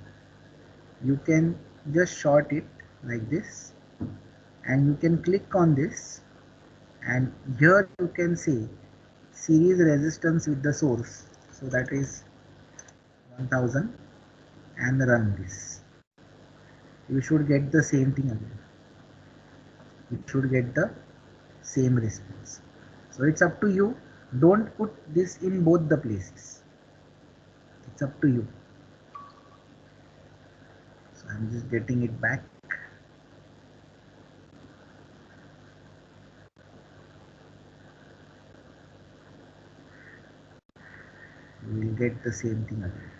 you can just short it like this, and you can click on this, and here you can see series resistance with the source, so that is 1000, and run this. You should get the same thing again. You should get the same response. So it's up to you. Don't put this in both the places. It's up to you. So I'm just getting it back. You will get the same thing again.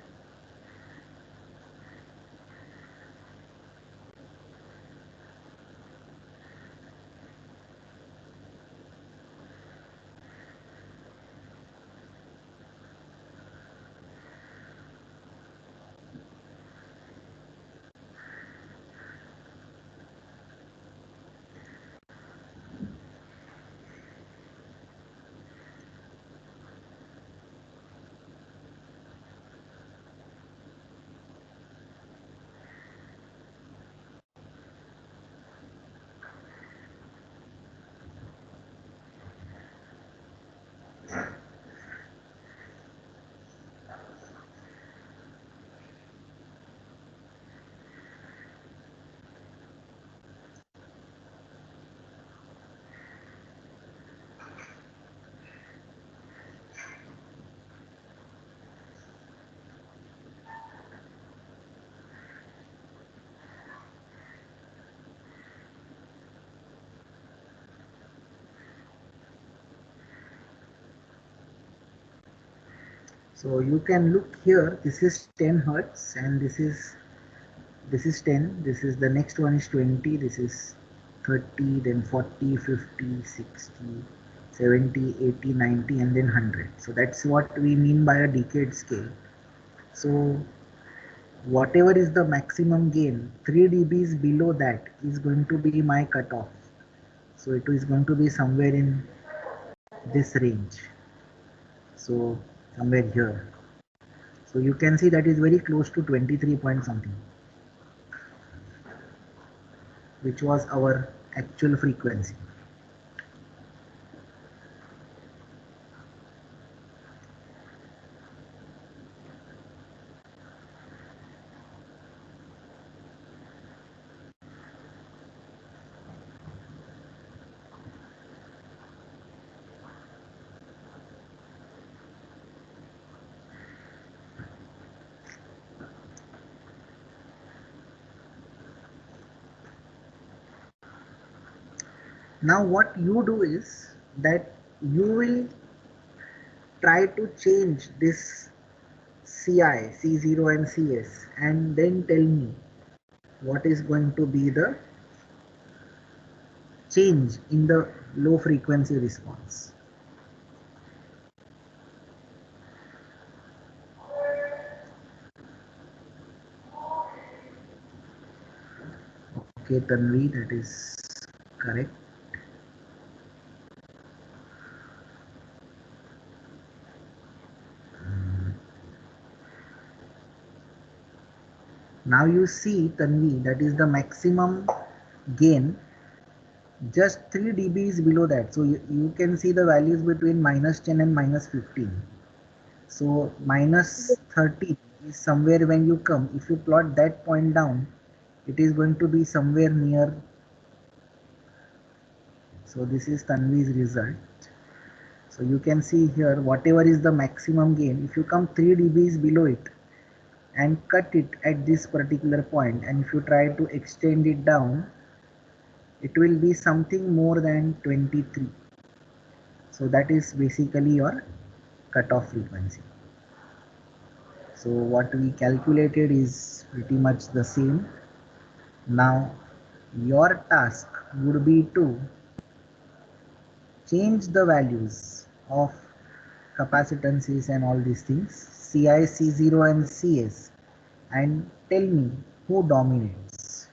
So you can look here, this is 10 Hertz, and this is 10, this is the next one is 20, this is 30, then 40, 50, 60, 70, 80, 90, and then 100. So that's what we mean by a decade scale. So whatever is the maximum gain, 3 dBs below that is going to be my cutoff. So it is going to be somewhere in this range. So somewhere here. So you can see that is very close to 23 point something, which was our actual frequency. Now what you do is that you will try to change this CI, C0 and CS, and then tell me what is going to be the change in the low frequency response. Okay, Tanvi, that is correct. Now you see, Tanvi, that is the maximum gain, just 3 dBs below that. So you can see the values between -10 and -15. So -30 is somewhere when you come. If you plot that point down, it is going to be somewhere near. So this is Tanvi's result. So you can see here whatever is the maximum gain. If you come 3 dBs below it and cut it at this particular point, and if you try to extend it down, it will be something more than 23. So that is basically your cutoff frequency. So what we calculated is pretty much the same. Now your task would be to change the values of capacitances and all these things, CI, C0 and CS, and tell me who dominates.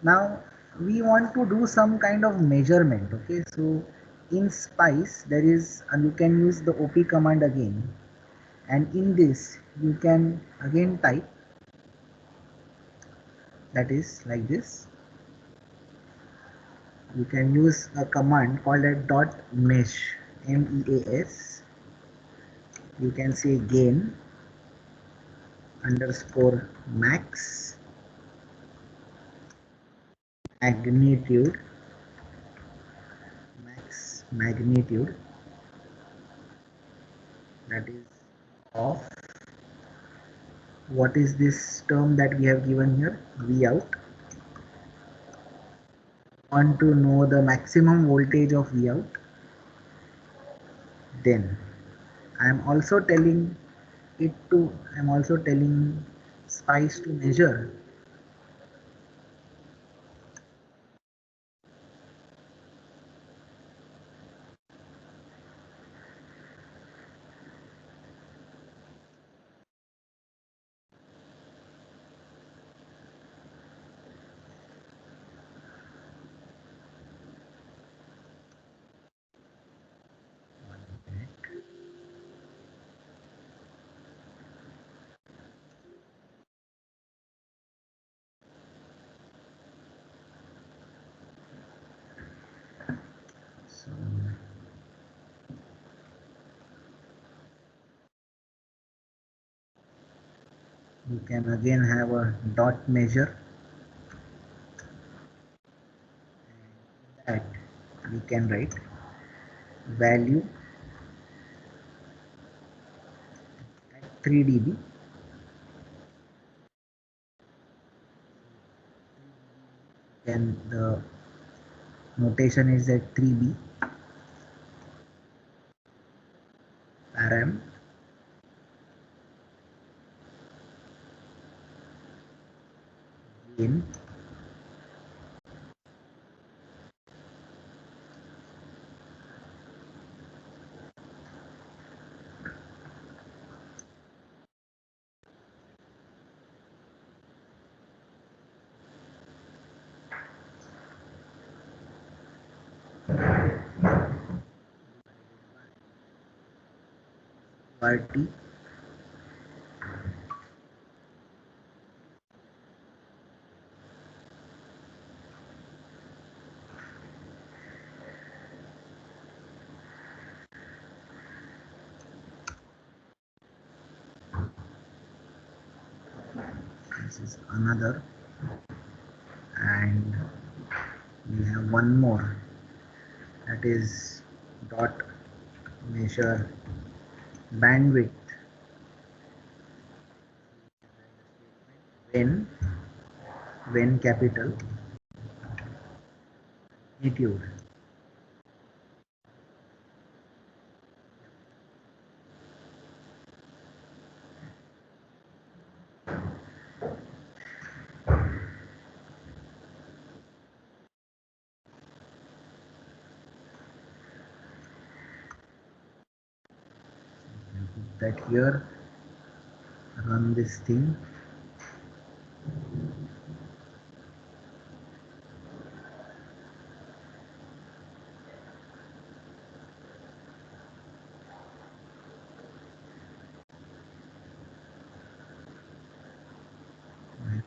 Now we want to do some kind of measurement. Okay, so in Spice there is, and you can use the OP command again, and in this you can again type, that is like this. You can use a command called a dot mesh, MEAS. You can say gain underscore max magnitude, that is of, what is this term that we have given here, V out. Want to know the maximum voltage of V out, then I am also telling Spice to measure so you can again have a dot measure, and in that we can write value at 3 dB, and the notation is at 3B param gain RT. This is another, and we have one more, that is dot measure bandwidth when capital magnitude. Put that here, run this thing.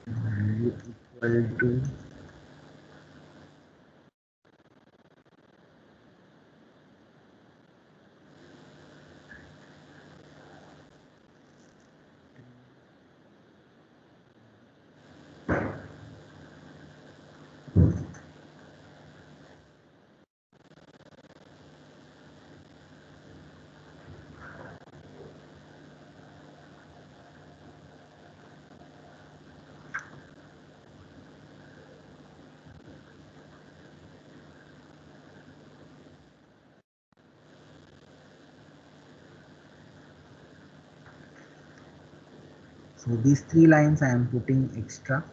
Value equal to so these three lines I am putting extra.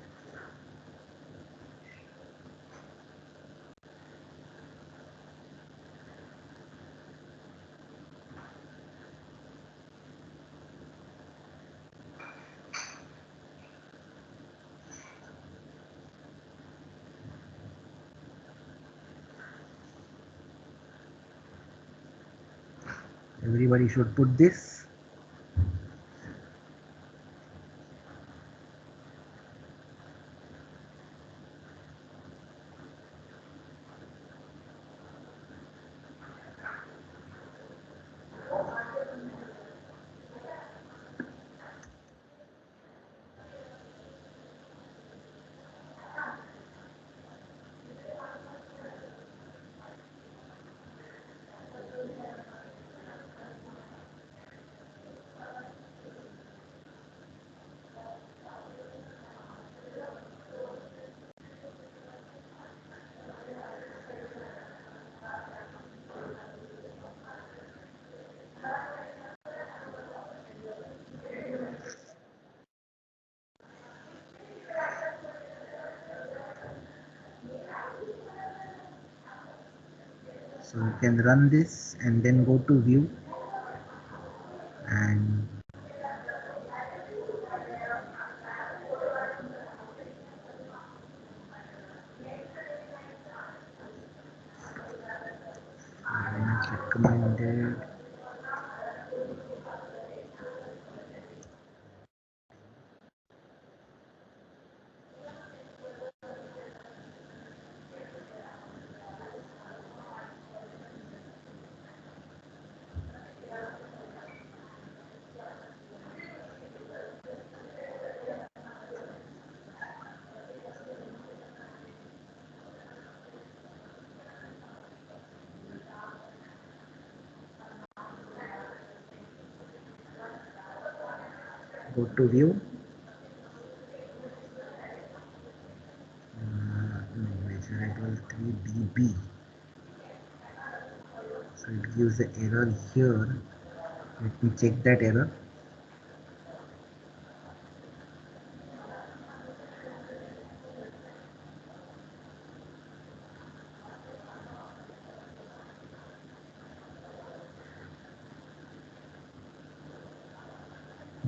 everybody should put this. So you can run this and then go to view and recommended. Go to view. No, measurable 3 dB. So it gives the error here. Let me check that error.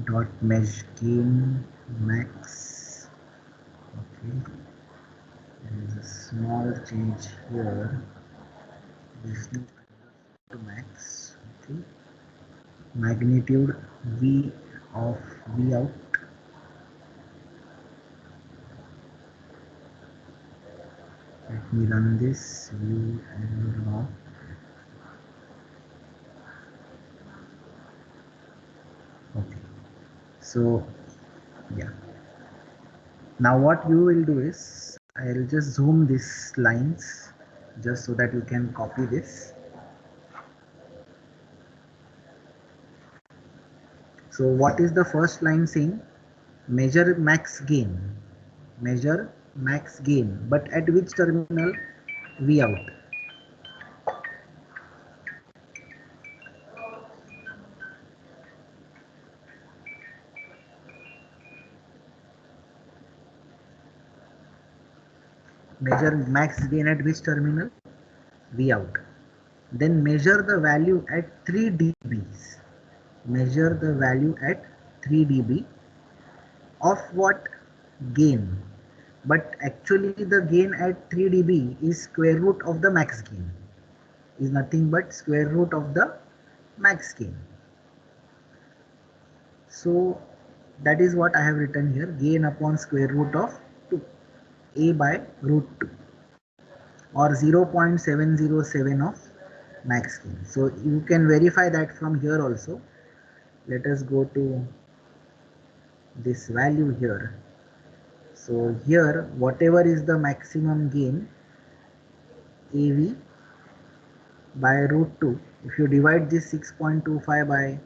Dot mesh gain max. Okay, there is a small change here. This new to max. Okay, magnitude V of V out. Let me run this view and log. Okay, so yeah. Now what you will do is I'll just zoom these lines just so that you can copy this. So what is the first line saying? Measure max gain. Measure max gain. But at which terminal? V out. Measure max gain at which terminal? V out. Then measure the value at 3 dBs. Measure the value at 3 dB of what? Gain. But actually the gain at 3 dB is square root of the max gain. Is nothing but square root of the max gain. So that is what I have written here, gain upon square root of 2, a by root 2, or 0.707 of max gain. So you can verify that from here also. Let us go to this value here. So here whatever is the maximum gain, AV by root 2, if you divide this 6.25 by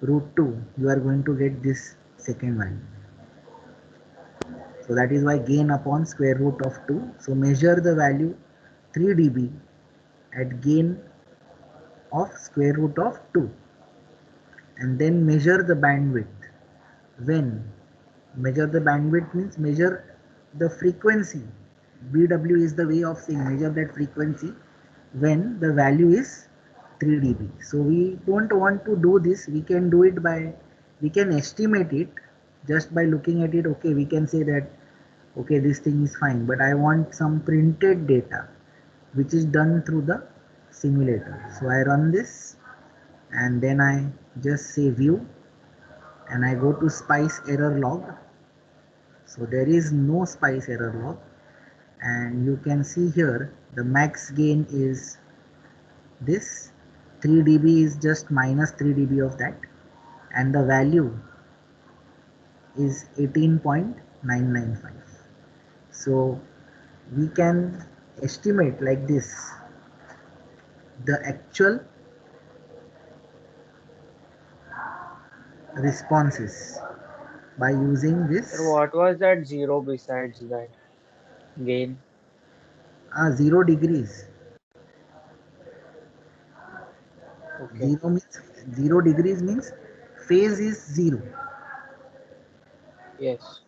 root 2, you are going to get this second value. So that is why gain upon square root of 2. So measure the value 3 dB at gain of square root of 2, and then measure the bandwidth. When measure the bandwidth means measure the frequency. BW is the way of saying measure that frequency when the value is 3 dB. So we don't want to do this. We can do it by, we can estimate it just by looking at it. Okay, we can say that okay, this thing is fine, but I want some printed data which is done through the simulator. So I run this and then I just say view and I go to spice error log. So there is no spice error log, and you can see here the max gain is this. 3 dB is just minus 3 dB of that, and the value is 18.995. So we can estimate like this the actual responses by using this Sir, what was that zero besides that gain? 0 degrees. Okay. 0 degrees means phase is 0. Yes.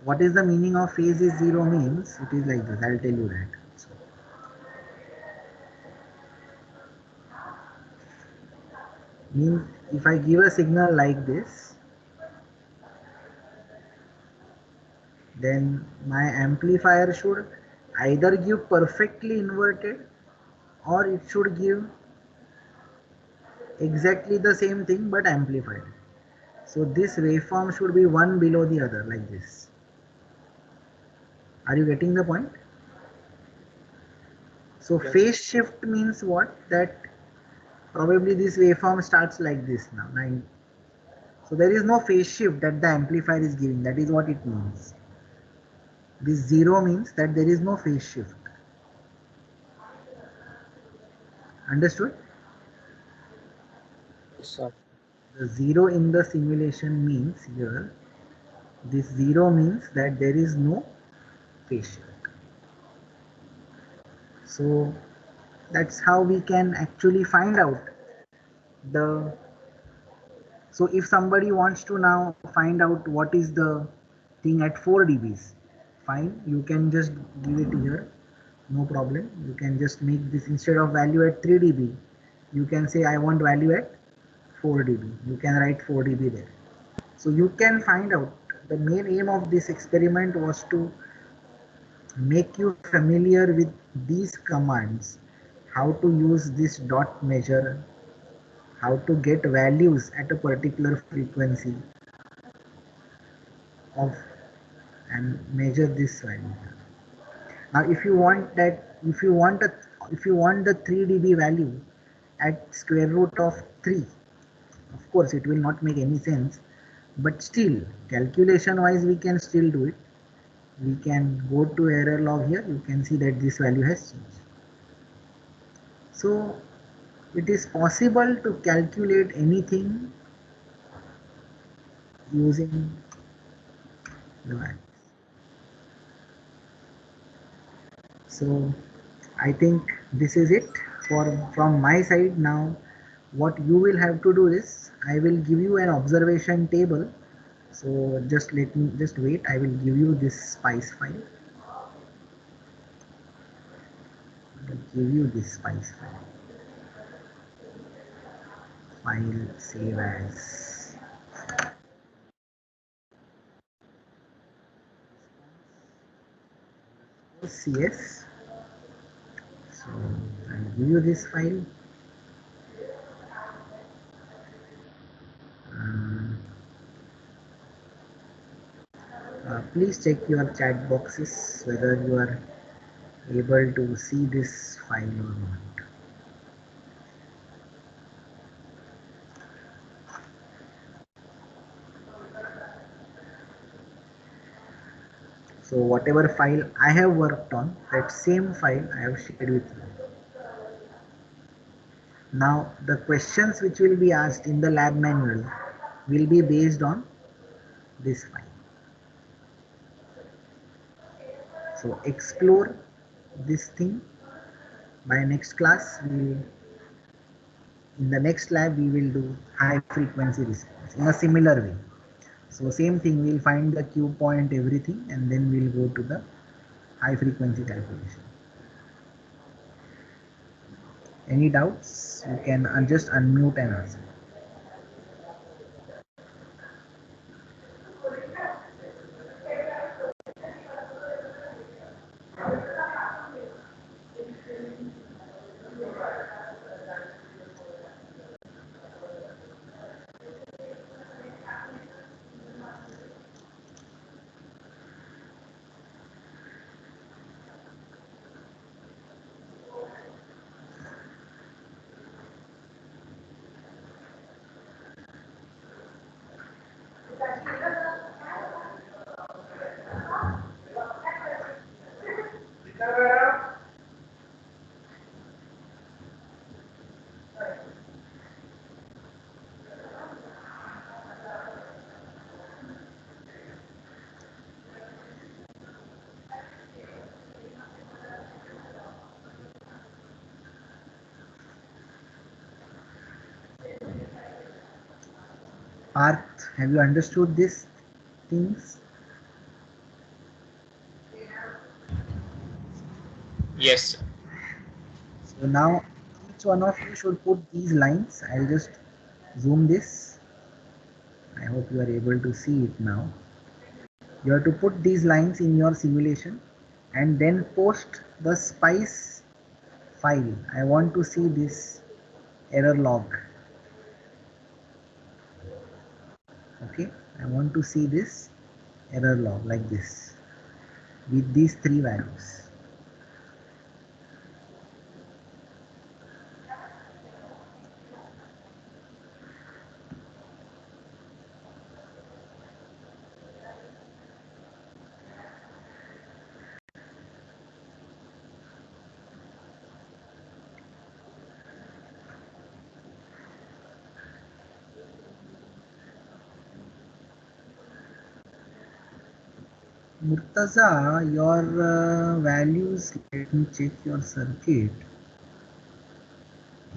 What is the meaning of phase is 0 means? It is like this. I'll tell you that. So, means if I give a signal like this, then my amplifier should either give perfectly inverted or it should give exactly the same thing but amplified. So this waveform should be one below the other like this. Are you getting the point? So Yes. phase shift means what? That probably this waveform starts like this now. So there is no phase shift that the amplifier is giving. That is what it means. This 0 means that there is no phase shift. Understood? Yes, sir. The 0 in the simulation means here, this 0 means that there is no phase shift. So that's how we can actually find out the. So if somebody wants to now find out what is the thing at 4 dBs, fine, you can just give it here, no problem. You can just make this instead of value at 3 dB, you can say I want value at 4 dB. You can write 4 dB there. So you can find out, the main aim of this experiment was to make you familiar with these commands, how to use this dot measure, how to get values at a particular frequency of and measure this value. Now if you want that, if you want the 3 dB value at square root of 3, of course it will not make any sense, but still calculation wise we can still do it. We can go to error log here, you can see that this value has changed. So it is possible to calculate anything using the values. So I think this is it from my side. Now what you will have to do is I will give you an observation table. So just wait, I will give you this spice file. I will give you this spice file save as cs. So I'll give you this file. Uh, please check your chat boxes whether you are able to see this file or not. So whatever file I have worked on, that same file I have shared with you. Now the questions which will be asked in the lab manual will be based on this file. So explore this thing. By next class, in the next lab we will do high frequency response in a similar way. So same thing, we'll find the Q point, everything, and then we'll go to the high frequency calculation. Any doubts? You can just unmute and ask. Parth, have you understood these things? Yes. So now each one of you should put these lines. I'll just zoom this. I hope you are able to see it now. You have to put these lines in your simulation and then post the spice file. I want to see this error log. Okay, I want to see this error log like this with these three values. Murtaza, your values, let me check your circuit.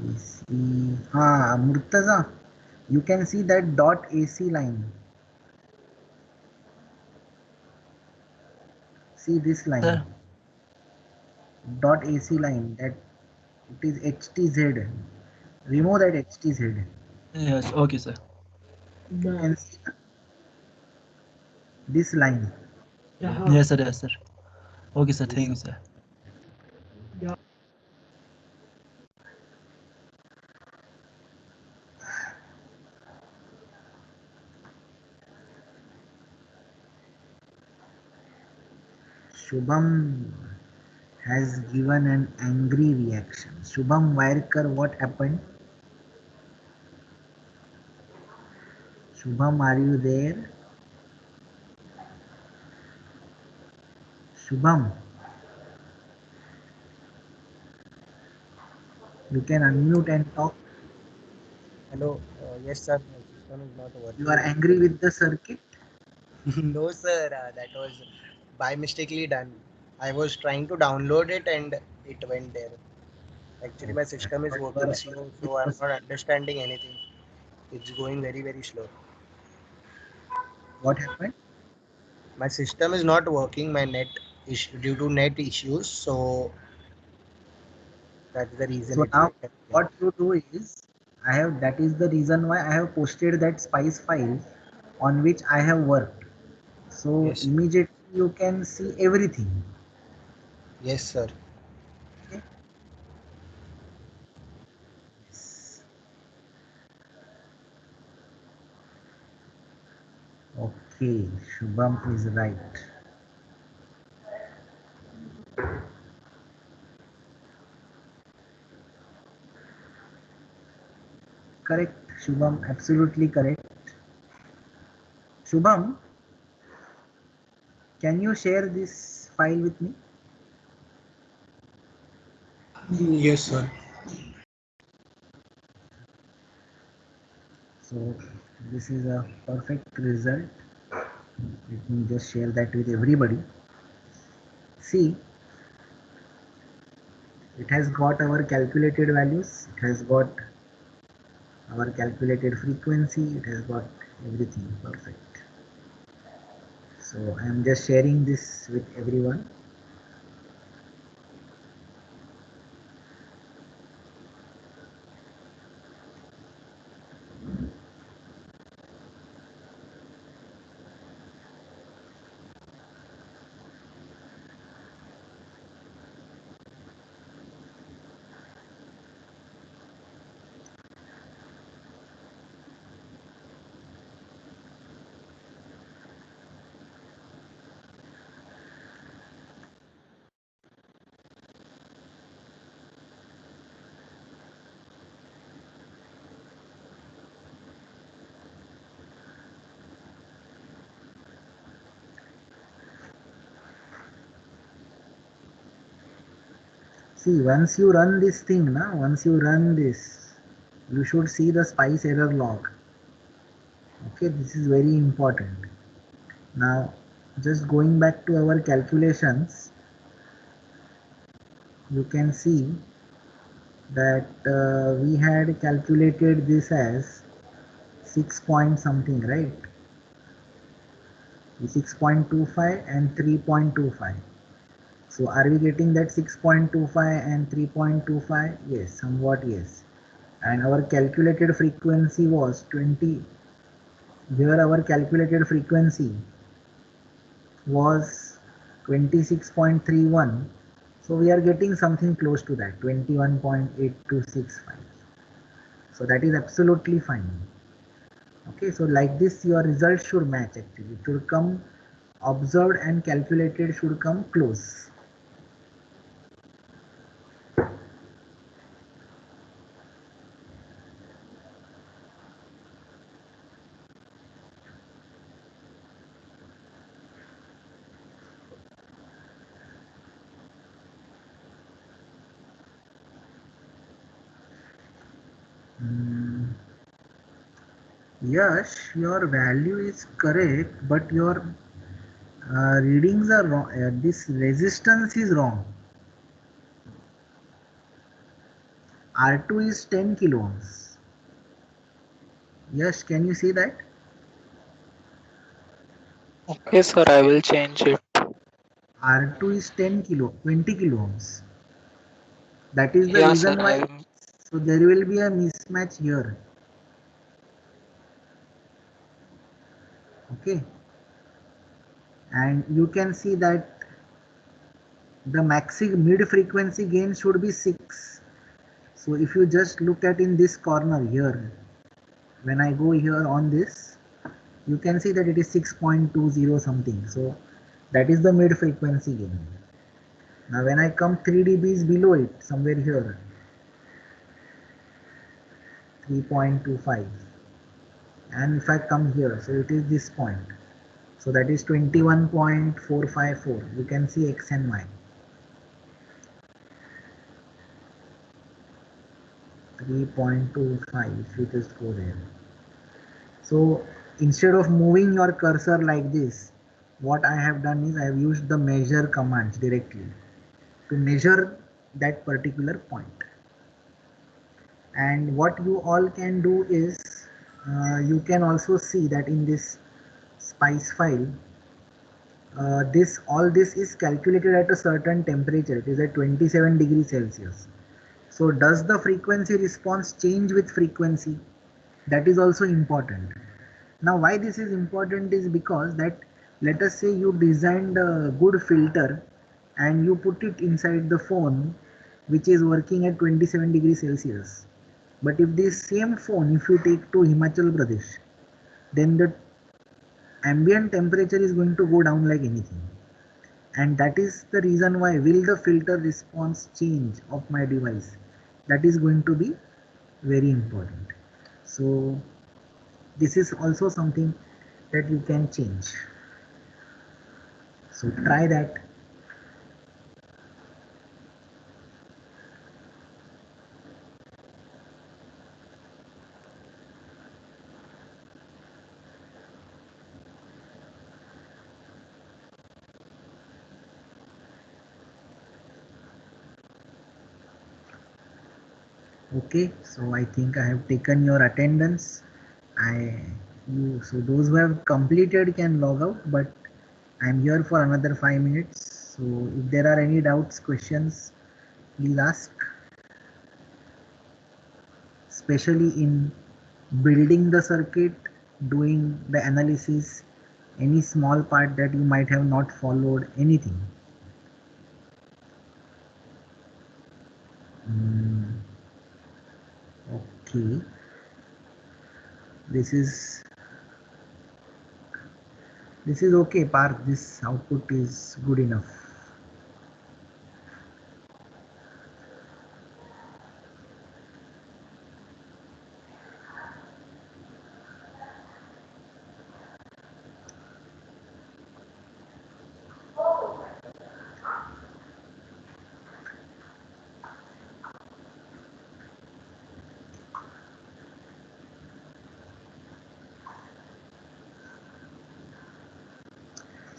AC. Murtaza, you can see that dot AC line. See this line. Sir. Dot AC line, that it is HTZ. Remove that HTZ. Yes, okay, sir. You can see this line. Yes, sir. Yes, sir. Okay, sir. Thank you, sir. Shubham has given an angry reaction. Shubham Wairkar, what happened? Shubham, are you there? Shubham, you can unmute and talk. Hello. Yes, sir. My system is not You are working. angry with the circuit? No, sir. That was by mistakenly done. I was trying to download it and it went there. Actually, my system is working slow, so I'm not understanding anything. It's going very, very slow. What happened? My system is not working. My net is due to net issues, so that's the reason So it's now not. what you do is, that is the reason why I have posted that spice file on which I have worked. So Yes. immediately you can see everything. Yes, sir. Okay. Yes. Okay, Shubham is right. Correct, Shubham, absolutely correct. Shubham, can you share this file with me? Yes, sir. So this is a perfect result. Let me just share that with everybody. See, it has got our calculated values, it has got our calculated frequency, it has got everything perfect. So I am just sharing this with everyone. See, once you run this thing, once you run this, you should see the spice error log. Okay, this is very important. Now, just going back to our calculations, you can see that we had calculated this as 6 point something, right? 6.25 and 3.25. So are we getting that 6.25 and 3.25? Yes, somewhat yes. And our calculated frequency was 20. Here our calculated frequency was 26.31. So we are getting something close to that, 21.8265. So that is absolutely fine. Okay, so like this your results should match actually. It should come, observed and calculated should come close. Yes, your value is correct, but your readings are wrong. This resistance is wrong. R2 is 10 kilo ohms. Yes, can you see that? Okay, sir, I will change it. R2 is 20 kilo ohms. That is the Yeah, sir, reason why. So there will be a mismatch here. Okay. And you can see that the mid frequency gain should be 6. So if you just look at in this corner here, when I go here on this, you can see that it is 6.20 something. So that is the mid frequency gain. Now when I come 3 dBs below it, somewhere here, 3.25, and if I come here, so it is this point. So that is 21.454. You can see X and Y. 3.25 if you just go there. So instead of moving your cursor like this, what I have done is I have used the measure commands directly to measure that particular point. And what you all can do is you can also see that in this spice file, all this is calculated at a certain temperature. It is at 27 degrees Celsius. So does the frequency response change with frequency? That is also important. Now why this is important is because that, let us say you designed a good filter and you put it inside the phone which is working at 27 degrees Celsius. But if this same phone, if you take to Himachal Pradesh, then the ambient temperature is going to go down like anything. And that is the reason why will the filter response change of my device. That is going to be very important. So this is also something that you can change. So try that. Okay, so I think I have taken your attendance. So those who have completed can log out, but I am here for another 5 minutes. So if there are any doubts, questions, please ask. Especially in building the circuit, doing the analysis, any small part that you might have not followed, anything. Okay, this is okay, Parth. This output is good enough.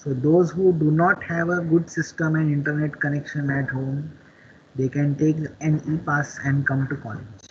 So those who do not have a good system and internet connection at home, they can take an e-pass and come to college.